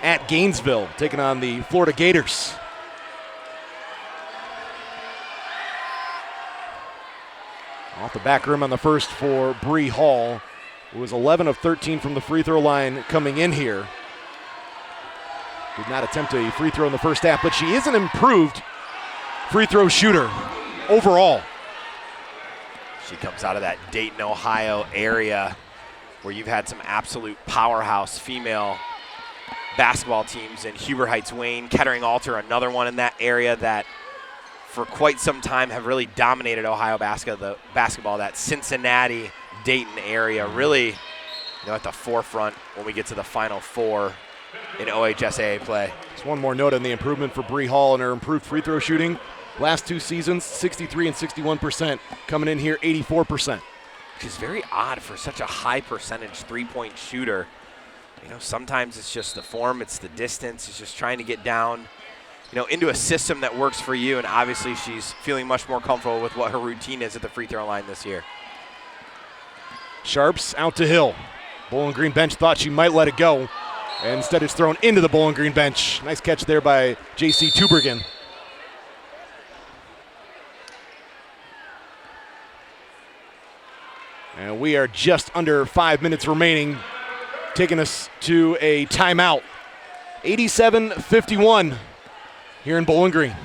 Speaker 1: at Gainesville, taking on the Florida Gators. Off the back rim on the first for Bree Hall, who was 11 of 13 from the free throw line coming in here. Did not attempt a free throw in the first half, but she is an improved free throw shooter overall.
Speaker 3: She comes out of that Dayton, Ohio area where you've had some absolute powerhouse female basketball teams in Huber Heights, Wayne, Kettering Alter, another one in that area that for quite some time have really dominated Ohio basketball, that Cincinnati, Dayton area, really at the forefront when we get to the Final Four in OHSAA play.
Speaker 1: Just one more note on the improvement for Bree Hall and her improved free throw shooting. Last 2 seasons, 63 and 61%. Coming in here, 84%.
Speaker 3: Which is very odd for such a high percentage three-point shooter. Sometimes it's just the form, it's the distance, it's just trying to get down, into a system that works for you. And obviously she's feeling much more comfortable with what her routine is at the free throw line this year.
Speaker 1: Sharps out to Hill. Bowling Green bench thought she might let it go. And instead it's thrown into the Bowling Green bench. Nice catch there by J.C. Tubergen. And we are just under 5 minutes remaining, taking us to a timeout. 87-51 here in Bowling Green.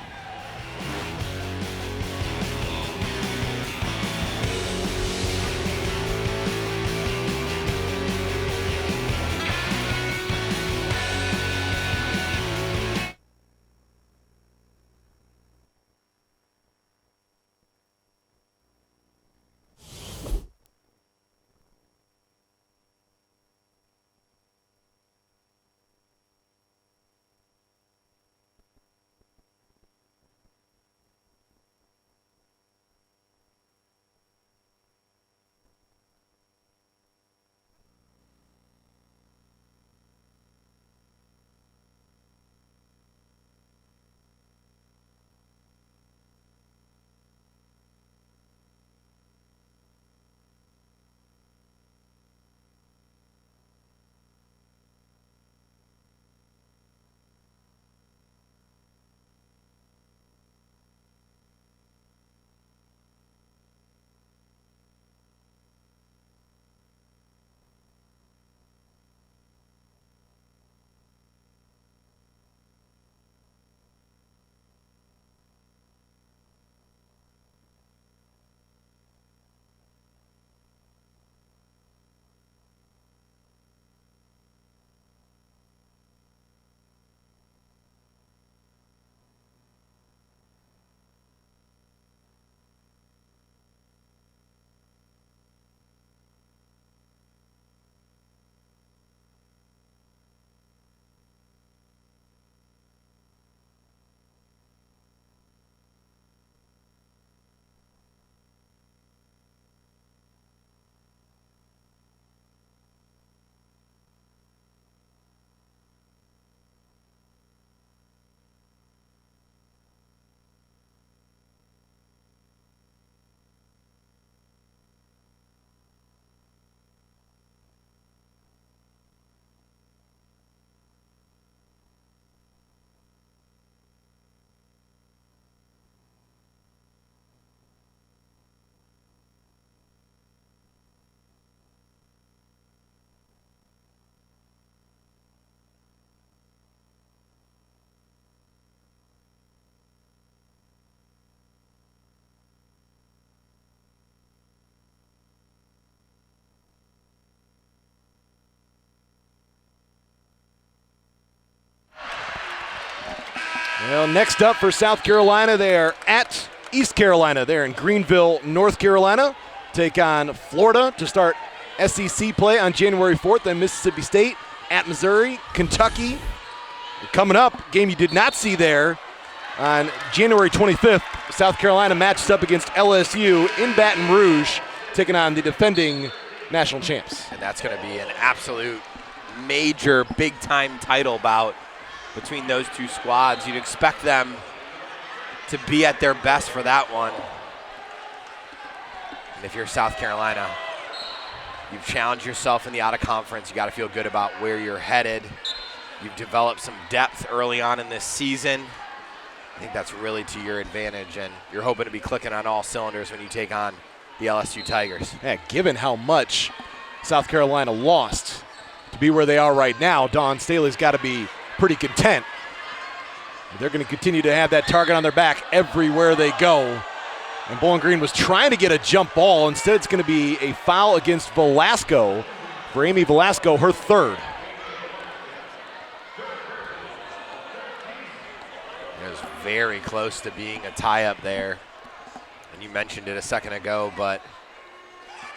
Speaker 1: Well, next up for South Carolina, they're at East Carolina. They're in Greenville, North Carolina. Take on Florida to start SEC play on January 4th. Then Mississippi State at Missouri, Kentucky. Coming up, game you did not see there, on January 25th, South Carolina matches up against LSU in Baton Rouge, taking on the defending national champs.
Speaker 3: And that's going to be an absolute major big-time title bout between those two squads. You'd expect them to be at their best for that one. And if you're South Carolina, you've challenged yourself in the out-of-conference. You got to feel good about where you're headed. You've developed some depth early on in this season. I think that's really to your advantage, and you're hoping to be clicking on all cylinders when you take on the LSU Tigers.
Speaker 1: Yeah, given how much South Carolina lost to be where they are right now, Dawn Staley's got to be pretty content. They're going to continue to have that target on their back everywhere they go. And Bowling Green was trying to get a jump ball. Instead, it's going to be a foul against Velasco for Amy Velasco, her third.
Speaker 3: It was very close to being a tie-up there. And you mentioned it a second ago, but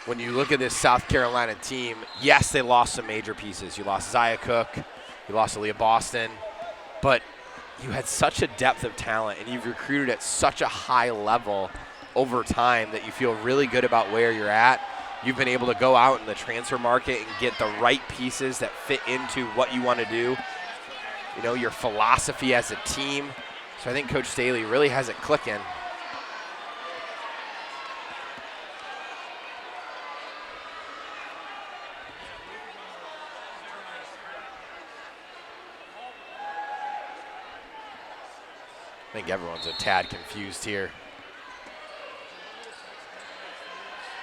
Speaker 3: when you look at this South Carolina team, yes, they lost some major pieces. You lost Zia Cook, you lost Aaliyah Boston, but you had such a depth of talent and you've recruited at such a high level over time that you feel really good about where you're at. You've been able to go out in the transfer market and get the right pieces that fit into what you want to do, you know, your philosophy as a team. So I think Coach Staley really has it clicking. I think everyone's a tad confused here.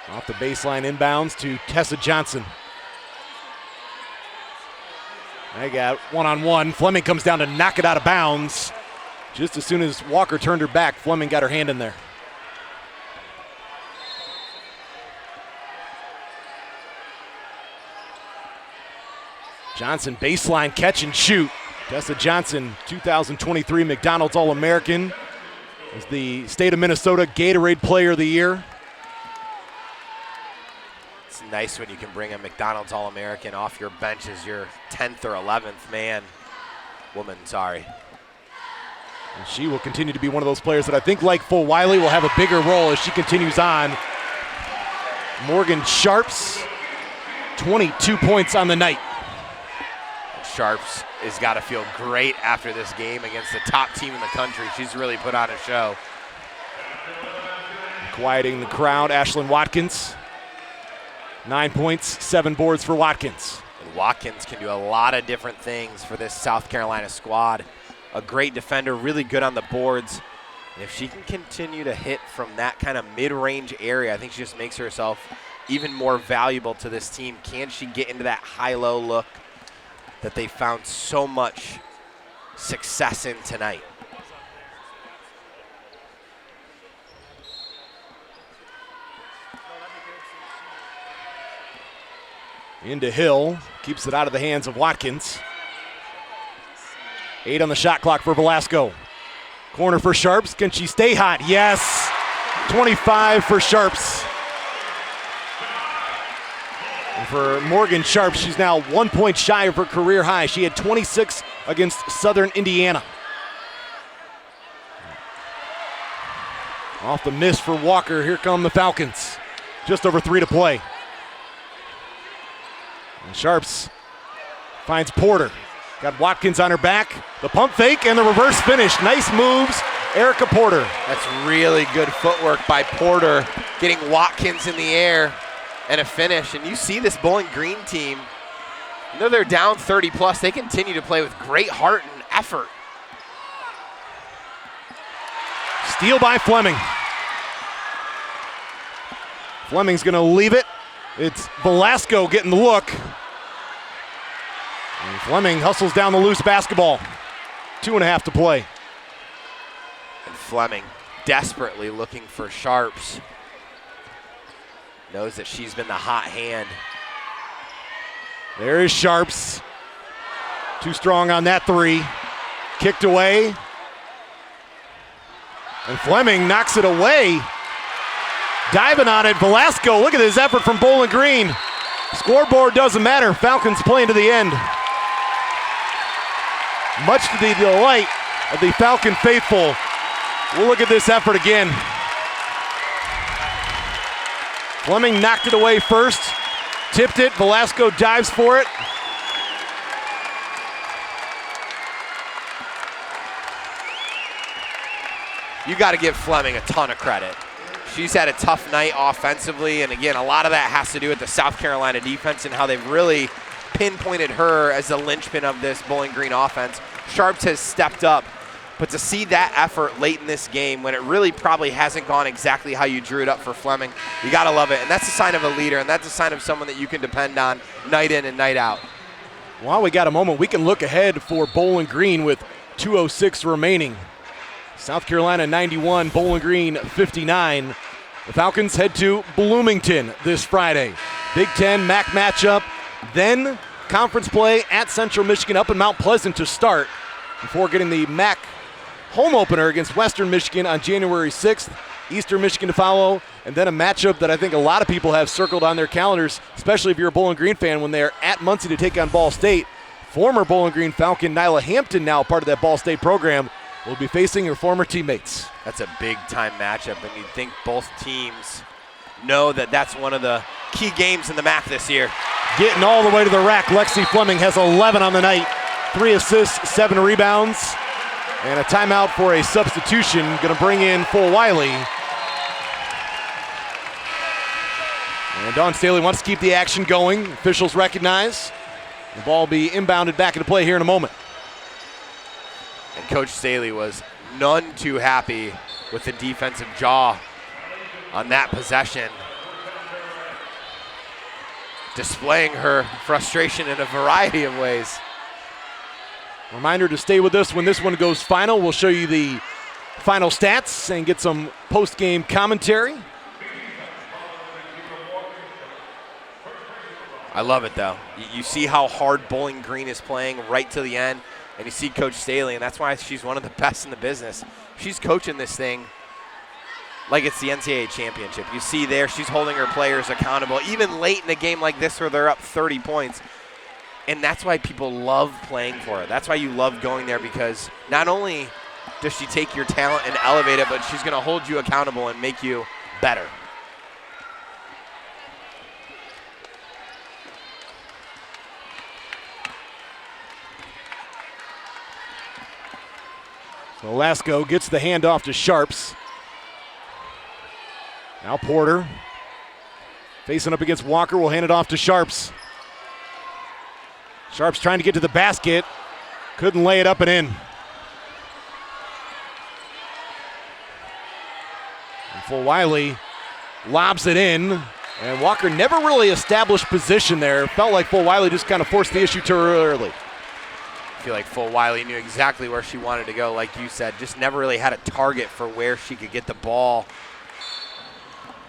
Speaker 1: Off the baseline inbounds to Tessa Johnson. They got one-on-one. Fleming comes down to knock it out of bounds. Just as soon as Walker turned her back, Fleming got her hand in there. Johnson baseline catch and shoot. Tessa Johnson, 2023 McDonald's All-American, is the state of Minnesota Gatorade Player of the Year.
Speaker 3: It's nice when you can bring a McDonald's All-American off your bench as your 10th or 11th woman, sorry.
Speaker 1: And she will continue to be one of those players that I think, like Full Wiley, will have a bigger role as she continues on. Morgan Sharps, 22 points on the night.
Speaker 3: Sharps has got to feel great after this game against the top team in the country. She's really put on a show.
Speaker 1: Quieting the crowd, Ashlyn Watkins. 9 points, 7 boards for Watkins.
Speaker 3: And Watkins can do a lot of different things for this South Carolina squad. A great defender, really good on the boards. And if she can continue to hit from that kind of mid-range area, I think she just makes herself even more valuable to this team. Can she get into that high-low look that they found so much success in tonight?
Speaker 1: Into Hill, keeps it out of the hands of Watkins. 8 on the shot clock for Velasco. Corner for Sharps, can she stay hot? Yes, 25 for Sharps. And for Morgan Sharps, she's now 1 point shy of her career high. She had 26 against Southern Indiana. Off the miss for Walker, here come the Falcons. Just over 3 to play. And Sharps finds Porter. Got Watkins on her back. The pump fake and the reverse finish. Nice moves, Erica Porter.
Speaker 3: That's really good footwork by Porter, getting Watkins in the air and a finish. And you see this Bowling Green team, you know they're down 30 plus, they continue to play with great heart and effort.
Speaker 1: Steal by Fleming. Fleming's gonna leave it. It's Velasco getting the look. And Fleming hustles down the loose basketball. 2.5 to play.
Speaker 3: And Fleming desperately looking for Sharps. Knows that she's been the hot hand.
Speaker 1: There is Sharps. Too strong on that 3. Kicked away. And Fleming knocks it away. Diving on it, Velasco. Look at this effort from Bowling Green. Scoreboard doesn't matter. Falcons playing to the end. Much to the delight of the Falcon faithful. We'll look at this effort again. Fleming knocked it away first. Tipped it. Velasco dives for it.
Speaker 3: You got to give Fleming a ton of credit. She's had a tough night offensively, and again, a lot of that has to do with the South Carolina defense and how they've really pinpointed her as the linchpin of this Bowling Green offense. Sharps has stepped up, but to see that effort late in this game when it really probably hasn't gone exactly how you drew it up for Fleming, you got to love it, and that's a sign of a leader, and that's a sign of someone that you can depend on night in and night out.
Speaker 1: While we got a moment, we can look ahead for Bowling Green with 2:06 remaining. South Carolina 91, Bowling Green 59. The Falcons head to Bloomington this Friday. Big Ten MAC matchup, then conference play at Central Michigan up in Mount Pleasant to start before getting the MAC home opener against Western Michigan on January 6th. Eastern Michigan to follow, and then a matchup that I think a lot of people have circled on their calendars, especially if you're a Bowling Green fan, when they're at Muncie to take on Ball State. Former Bowling Green Falcon Nyla Hampton, now part of that Ball State program, will be facing her former teammates.
Speaker 3: That's a big-time matchup, and you'd think both teams know that that's one of the key games in the MAC this year.
Speaker 1: Getting all the way to the rack, Lexi Fleming has 11 on the night, 3 assists, 7 rebounds, and a timeout for a substitution. Going to bring in Full Wiley. And Dawn Staley wants to keep the action going. Officials recognize. The ball will be inbounded back into play here in a moment.
Speaker 3: And Coach Staley was none too happy with the defensive jaw on that possession, displaying her frustration in a variety of ways.
Speaker 1: Reminder to stay with us when this one goes final. We'll show you the final stats and get some post-game commentary.
Speaker 3: I love it, though. You see how hard Bowling Green is playing right to the end, and you see Coach Staley, and that's why she's one of the best in the business. She's coaching this thing like it's the NCAA championship. You see there, she's holding her players accountable, even late in a game like this where they're up 30 points. And that's why people love playing for her. That's why you love going there, because not only does she take your talent and elevate it, but she's going to hold you accountable and make you better.
Speaker 1: Velasco gets the handoff to Sharps. Now Porter facing up against Walker, will hand it off to Sharps. Sharps trying to get to the basket. Couldn't lay it up and in. And Full Wiley lobs it in. And Walker never really established position there. Felt like Full Wiley just kind of forced the issue to her early.
Speaker 3: I feel like Full Wiley knew exactly where she wanted to go, like you said. Just never really had a target for where she could get the ball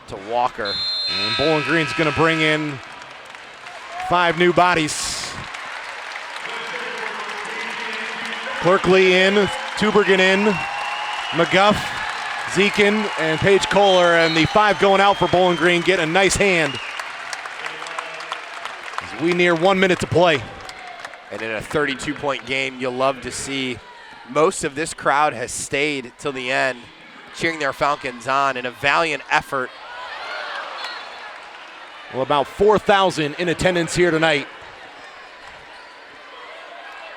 Speaker 3: to Walker.
Speaker 1: And Bowling Green's going to bring in 5 new bodies. Clerkley in, Tubergen in, McGuff, Zekin, and Paige Kohler, and the 5 going out for Bowling Green get a nice hand. As we near 1 minute to play.
Speaker 3: And in a 32-point game, you'll love to see most of this crowd has stayed till the end, cheering their Falcons on in a valiant effort.
Speaker 1: Well, about 4,000 in attendance here tonight.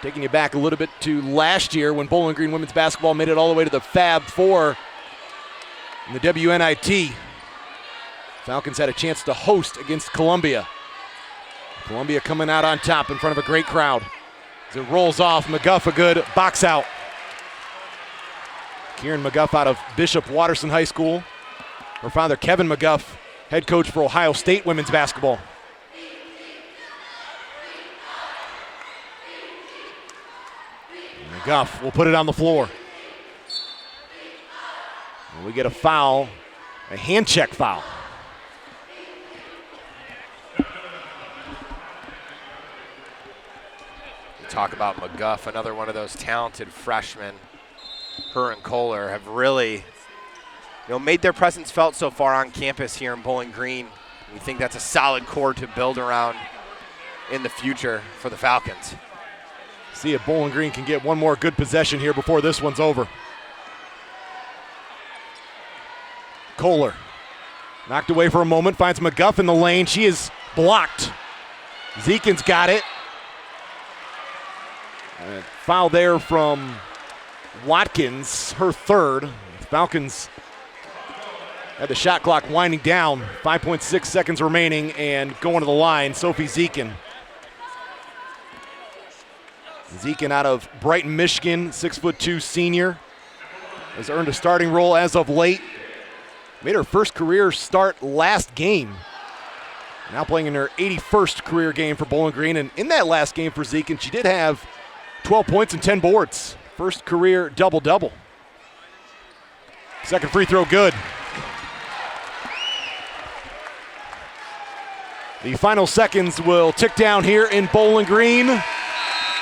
Speaker 1: Taking you back a little bit to last year when Bowling Green women's basketball made it all the way to the Fab Four in the WNIT. Falcons had a chance to host against Columbia. Columbia coming out on top in front of a great crowd. As it rolls off, McGuff a good box out. Kieran McGuff out of Bishop Watterson High School. Her father, Kevin McGuff, head coach for Ohio State women's basketball. McGuff will put it on the floor. And we get a foul, a hand check foul.
Speaker 3: Talk about McGuff, another one of those talented freshmen. Her and Kohler have really made their presence felt so far on campus here in Bowling Green. We think that's a solid core to build around in the future for the Falcons.
Speaker 1: See if Bowling Green can get one more good possession here before this one's over. Kohler knocked away for a moment, finds McGuff in the lane. She is blocked. Zekin's got it. And foul there from Watkins, her third. Falcons had the shot clock winding down. 5.6 seconds remaining and going to the line, Sophie Zekin. Zekin out of Brighton, Michigan, 6'2" senior. Has earned a starting role as of late. Made her first career start last game. Now playing in her 81st career game for Bowling Green. And in that last game for Zekin, she did have 12 points and 10 boards. First career double-double. Second free throw good. The final seconds will tick down here in Bowling Green.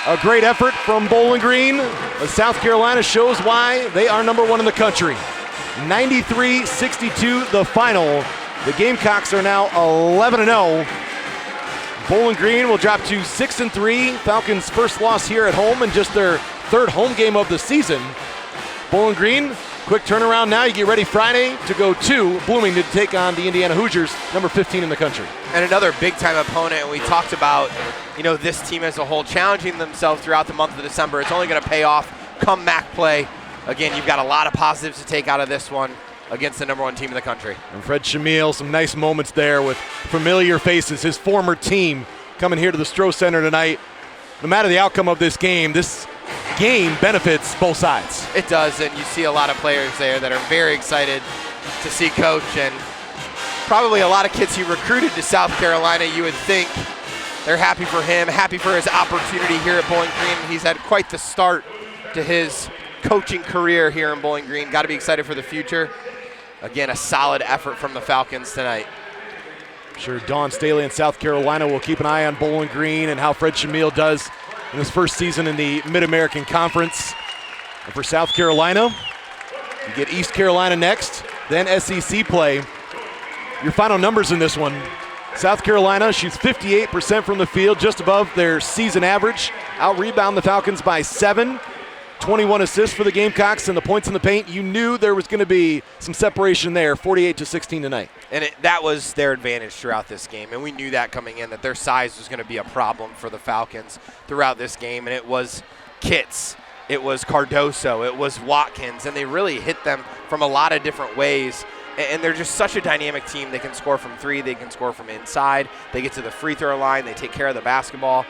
Speaker 1: A great effort from Bowling Green. South Carolina shows why they are number one in the country. 93-62 the final. The Gamecocks are now 11-0. Bowling Green will drop to 6-3. Falcons' first loss here at home and just their third home game of the season. Bowling Green, quick turnaround now. You get ready Friday to go to Bloomington to take on the Indiana Hoosiers, number 15 in the country.
Speaker 3: And another big-time opponent. We talked about, this team as a whole challenging themselves throughout the month of December. It's only going to pay off come MAC play. Again, you've got a lot of positives to take out of this one against the number one team in the country.
Speaker 1: And Fred Shamil, some nice moments there with familiar faces. His former team coming here to the Stroh Center tonight. No matter the outcome of this game benefits both sides.
Speaker 3: It does, and you see a lot of players there that are very excited to see Coach, and probably a lot of kids he recruited to South Carolina. You would think they're happy for him, happy for his opportunity here at Bowling Green. He's had quite the start to his coaching career here in Bowling Green. Got to be excited for the future. Again, a solid effort from the Falcons tonight.
Speaker 1: I'm sure Dawn Staley in South Carolina will keep an eye on Bowling Green and how Fred Shamil does in his first season in the Mid-American Conference. And for South Carolina, you get East Carolina next, then SEC play. Your final numbers in this one. South Carolina shoots 58% from the field, just above their season average. Out-rebound the Falcons by 7. 21 assists for the Gamecocks and the points in the paint. You knew there was going to be some separation there, 48-16 tonight.
Speaker 3: And that was their advantage throughout this game. And we knew that coming in, that their size was going to be a problem for the Falcons throughout this game. And it was Kitts, it was Cardoso, it was Watkins, and they really hit them from a lot of different ways. And they're just such a dynamic team. They can score from three, they can score from inside, they get to the free throw line, they take care of the basketball.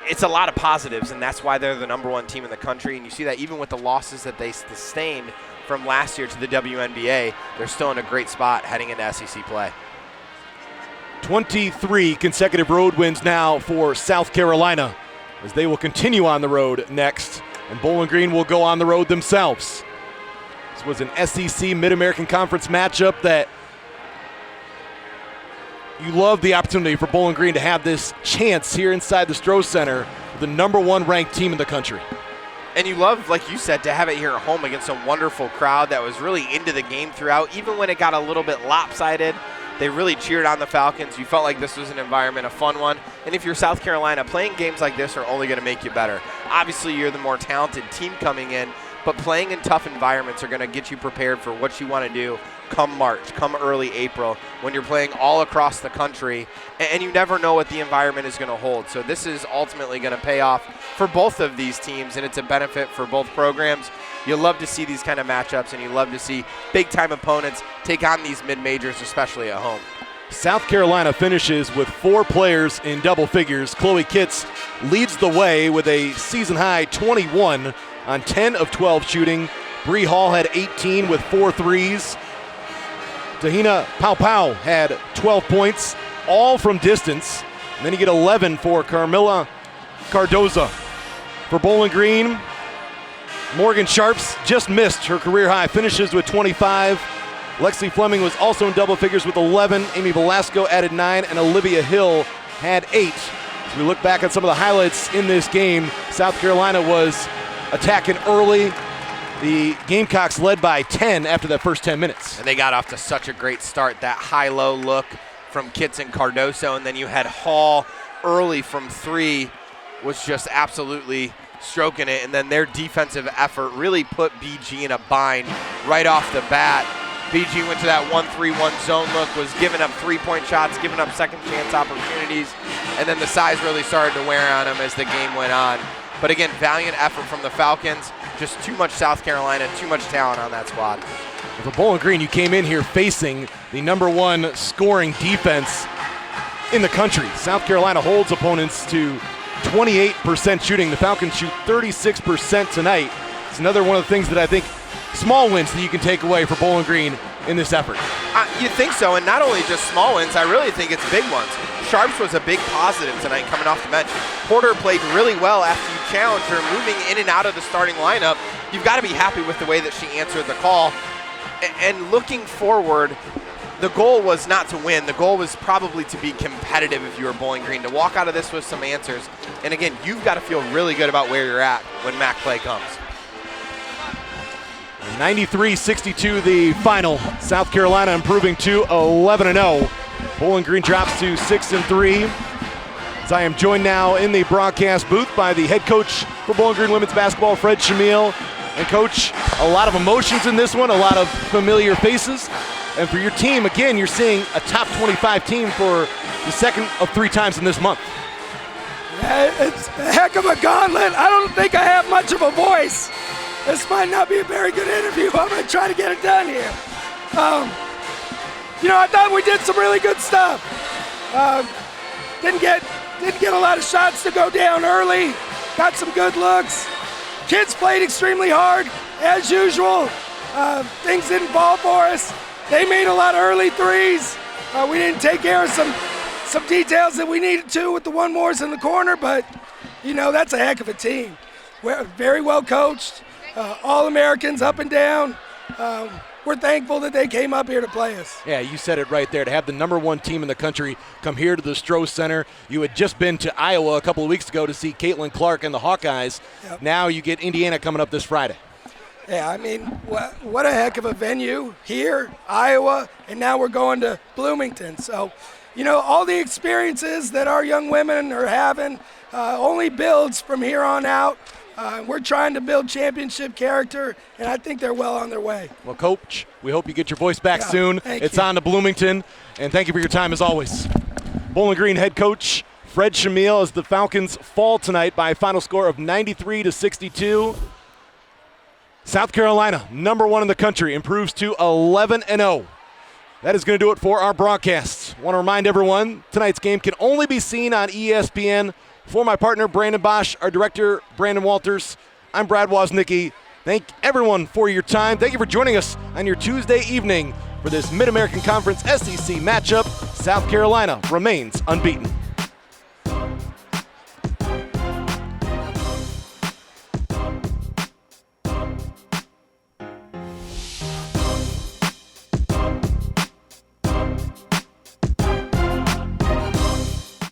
Speaker 3: It's a lot of positives, and that's why they're the number one team in the country. And you see that even with the losses that they sustained from last year to the WNBA, they're still in a great spot heading into SEC play.
Speaker 1: 23 consecutive road wins now for South Carolina as they will continue on the road next, and Bowling Green will go on the road themselves. This was an SEC Mid-American Conference matchup that you love the opportunity for Bowling Green to have this chance here inside the Stroh Center, the number one ranked team in the country.
Speaker 3: And you love, like you said, to have it here at home against a wonderful crowd that was really into the game throughout. Even when it got a little bit lopsided, they really cheered on the Falcons. You felt like this was an environment, a fun one. And if you're South Carolina, playing games like this are only going to make you better. Obviously, you're the more talented team coming in, but playing in tough environments are going to get you prepared for what you want to do come March, come early April, when you're playing all across the country, and you never know what the environment is going to hold. So this is ultimately going to pay off for both of these teams, and it's a benefit for both programs. You love to see these kind of matchups, and you love to see big-time opponents take on these mid-majors, especially at home.
Speaker 1: South Carolina finishes with 4 players in double figures. Chloe Kitts leads the way with a season-high 21 on 10 of 12 shooting. Bree Hall had 18 with 4 threes. Tahina Pau had 12 points, all from distance. And then you get 11 for Carmilla Cardoza. For Bowling Green, Morgan Sharps just missed her career high, finishes with 25. Lexi Fleming was also in double figures with 11. Amy Velasco added 9, and Olivia Hill had 8. As we look back at some of the highlights in this game, South Carolina was attacking early, the Gamecocks led by 10 after that first 10 minutes.
Speaker 3: And they got off to such a great start. That high-low look from Kitson Cardoso, and then you had Hall early from 3 was just absolutely stroking it. And then their defensive effort really put BG in a bind right off the bat. BG went to that 1-3-1 zone look, was giving up three-point shots, giving up second chance opportunities, and then the size really started to wear on him as the game went on. But again, valiant effort from the Falcons. Just too much South Carolina, too much talent on that squad.
Speaker 1: For Bowling Green, you came in here facing the #1 scoring defense in the country. South Carolina holds opponents to 28% shooting. The Falcons shoot 36% tonight. It's another one of the things that I think small wins that you can take away for Bowling Green in this effort.
Speaker 3: You think so, and not only just small wins, I really think it's big ones. Sharps was a big positive tonight coming off the bench. Porter played really well after you challenged her, moving in and out of the starting lineup. You've got to be happy with the way that she answered the call. And looking forward, the goal was not to win. The goal was probably to be competitive if you were Bowling Green, to walk out of this with some answers. And again, you've got to feel really good about where you're at when MAC play comes.
Speaker 1: 93-62 the final. South Carolina improving to 11-0. Bowling Green drops to 6-3. As I am joined now in the broadcast booth by the head coach for Bowling Green women's basketball, Fred Shamil. And coach, a lot of emotions in this one, a lot of familiar faces. And for your team, again, you're seeing a top 25 team for the second of 3 times in this month.
Speaker 6: Yeah, it's a heck of a gauntlet. I don't think I have much of a voice. This might not be a very good interview. I'm going to try to get it done here. I thought we did some really good stuff. Didn't get a lot of shots to go down early. Got some good looks. Kids played extremely hard, as usual. Things didn't fall for us. They made a lot of early threes. We didn't take care of some details that we needed to with the one mores in the corner, but, that's a heck of a team. We're very well coached, All-Americans up and down. We're thankful that they came up here to play us.
Speaker 1: Yeah, you said it right there. To have the #1 team in the country come here to the Stroh Center. You had just been to Iowa a couple of weeks ago to see Caitlin Clark and the Hawkeyes. Yep. Now you get Indiana coming up this Friday.
Speaker 6: Yeah, I mean, what a heck of a venue here, Iowa, and now we're going to Bloomington. So, all the experiences that our young women are having only builds from here on out. We're trying to build championship character, and I think they're well on their way.
Speaker 1: Well, Coach, we hope you get your voice back soon. It's on to Bloomington, and thank you for your time as always. Bowling Green head coach Fred Shamil as the Falcons fall tonight by a final score of 93-62. South Carolina, #1 in the country, improves to 11-0. That is going to do it for our broadcasts. Want to remind everyone, tonight's game can only be seen on ESPN. For my partner, Brandon Bosch, our director, Brandon Walters, I'm Brad Woznicki. Thank everyone for your time. Thank you for joining us on your Tuesday evening for this Mid-American Conference SEC matchup. South Carolina remains unbeaten.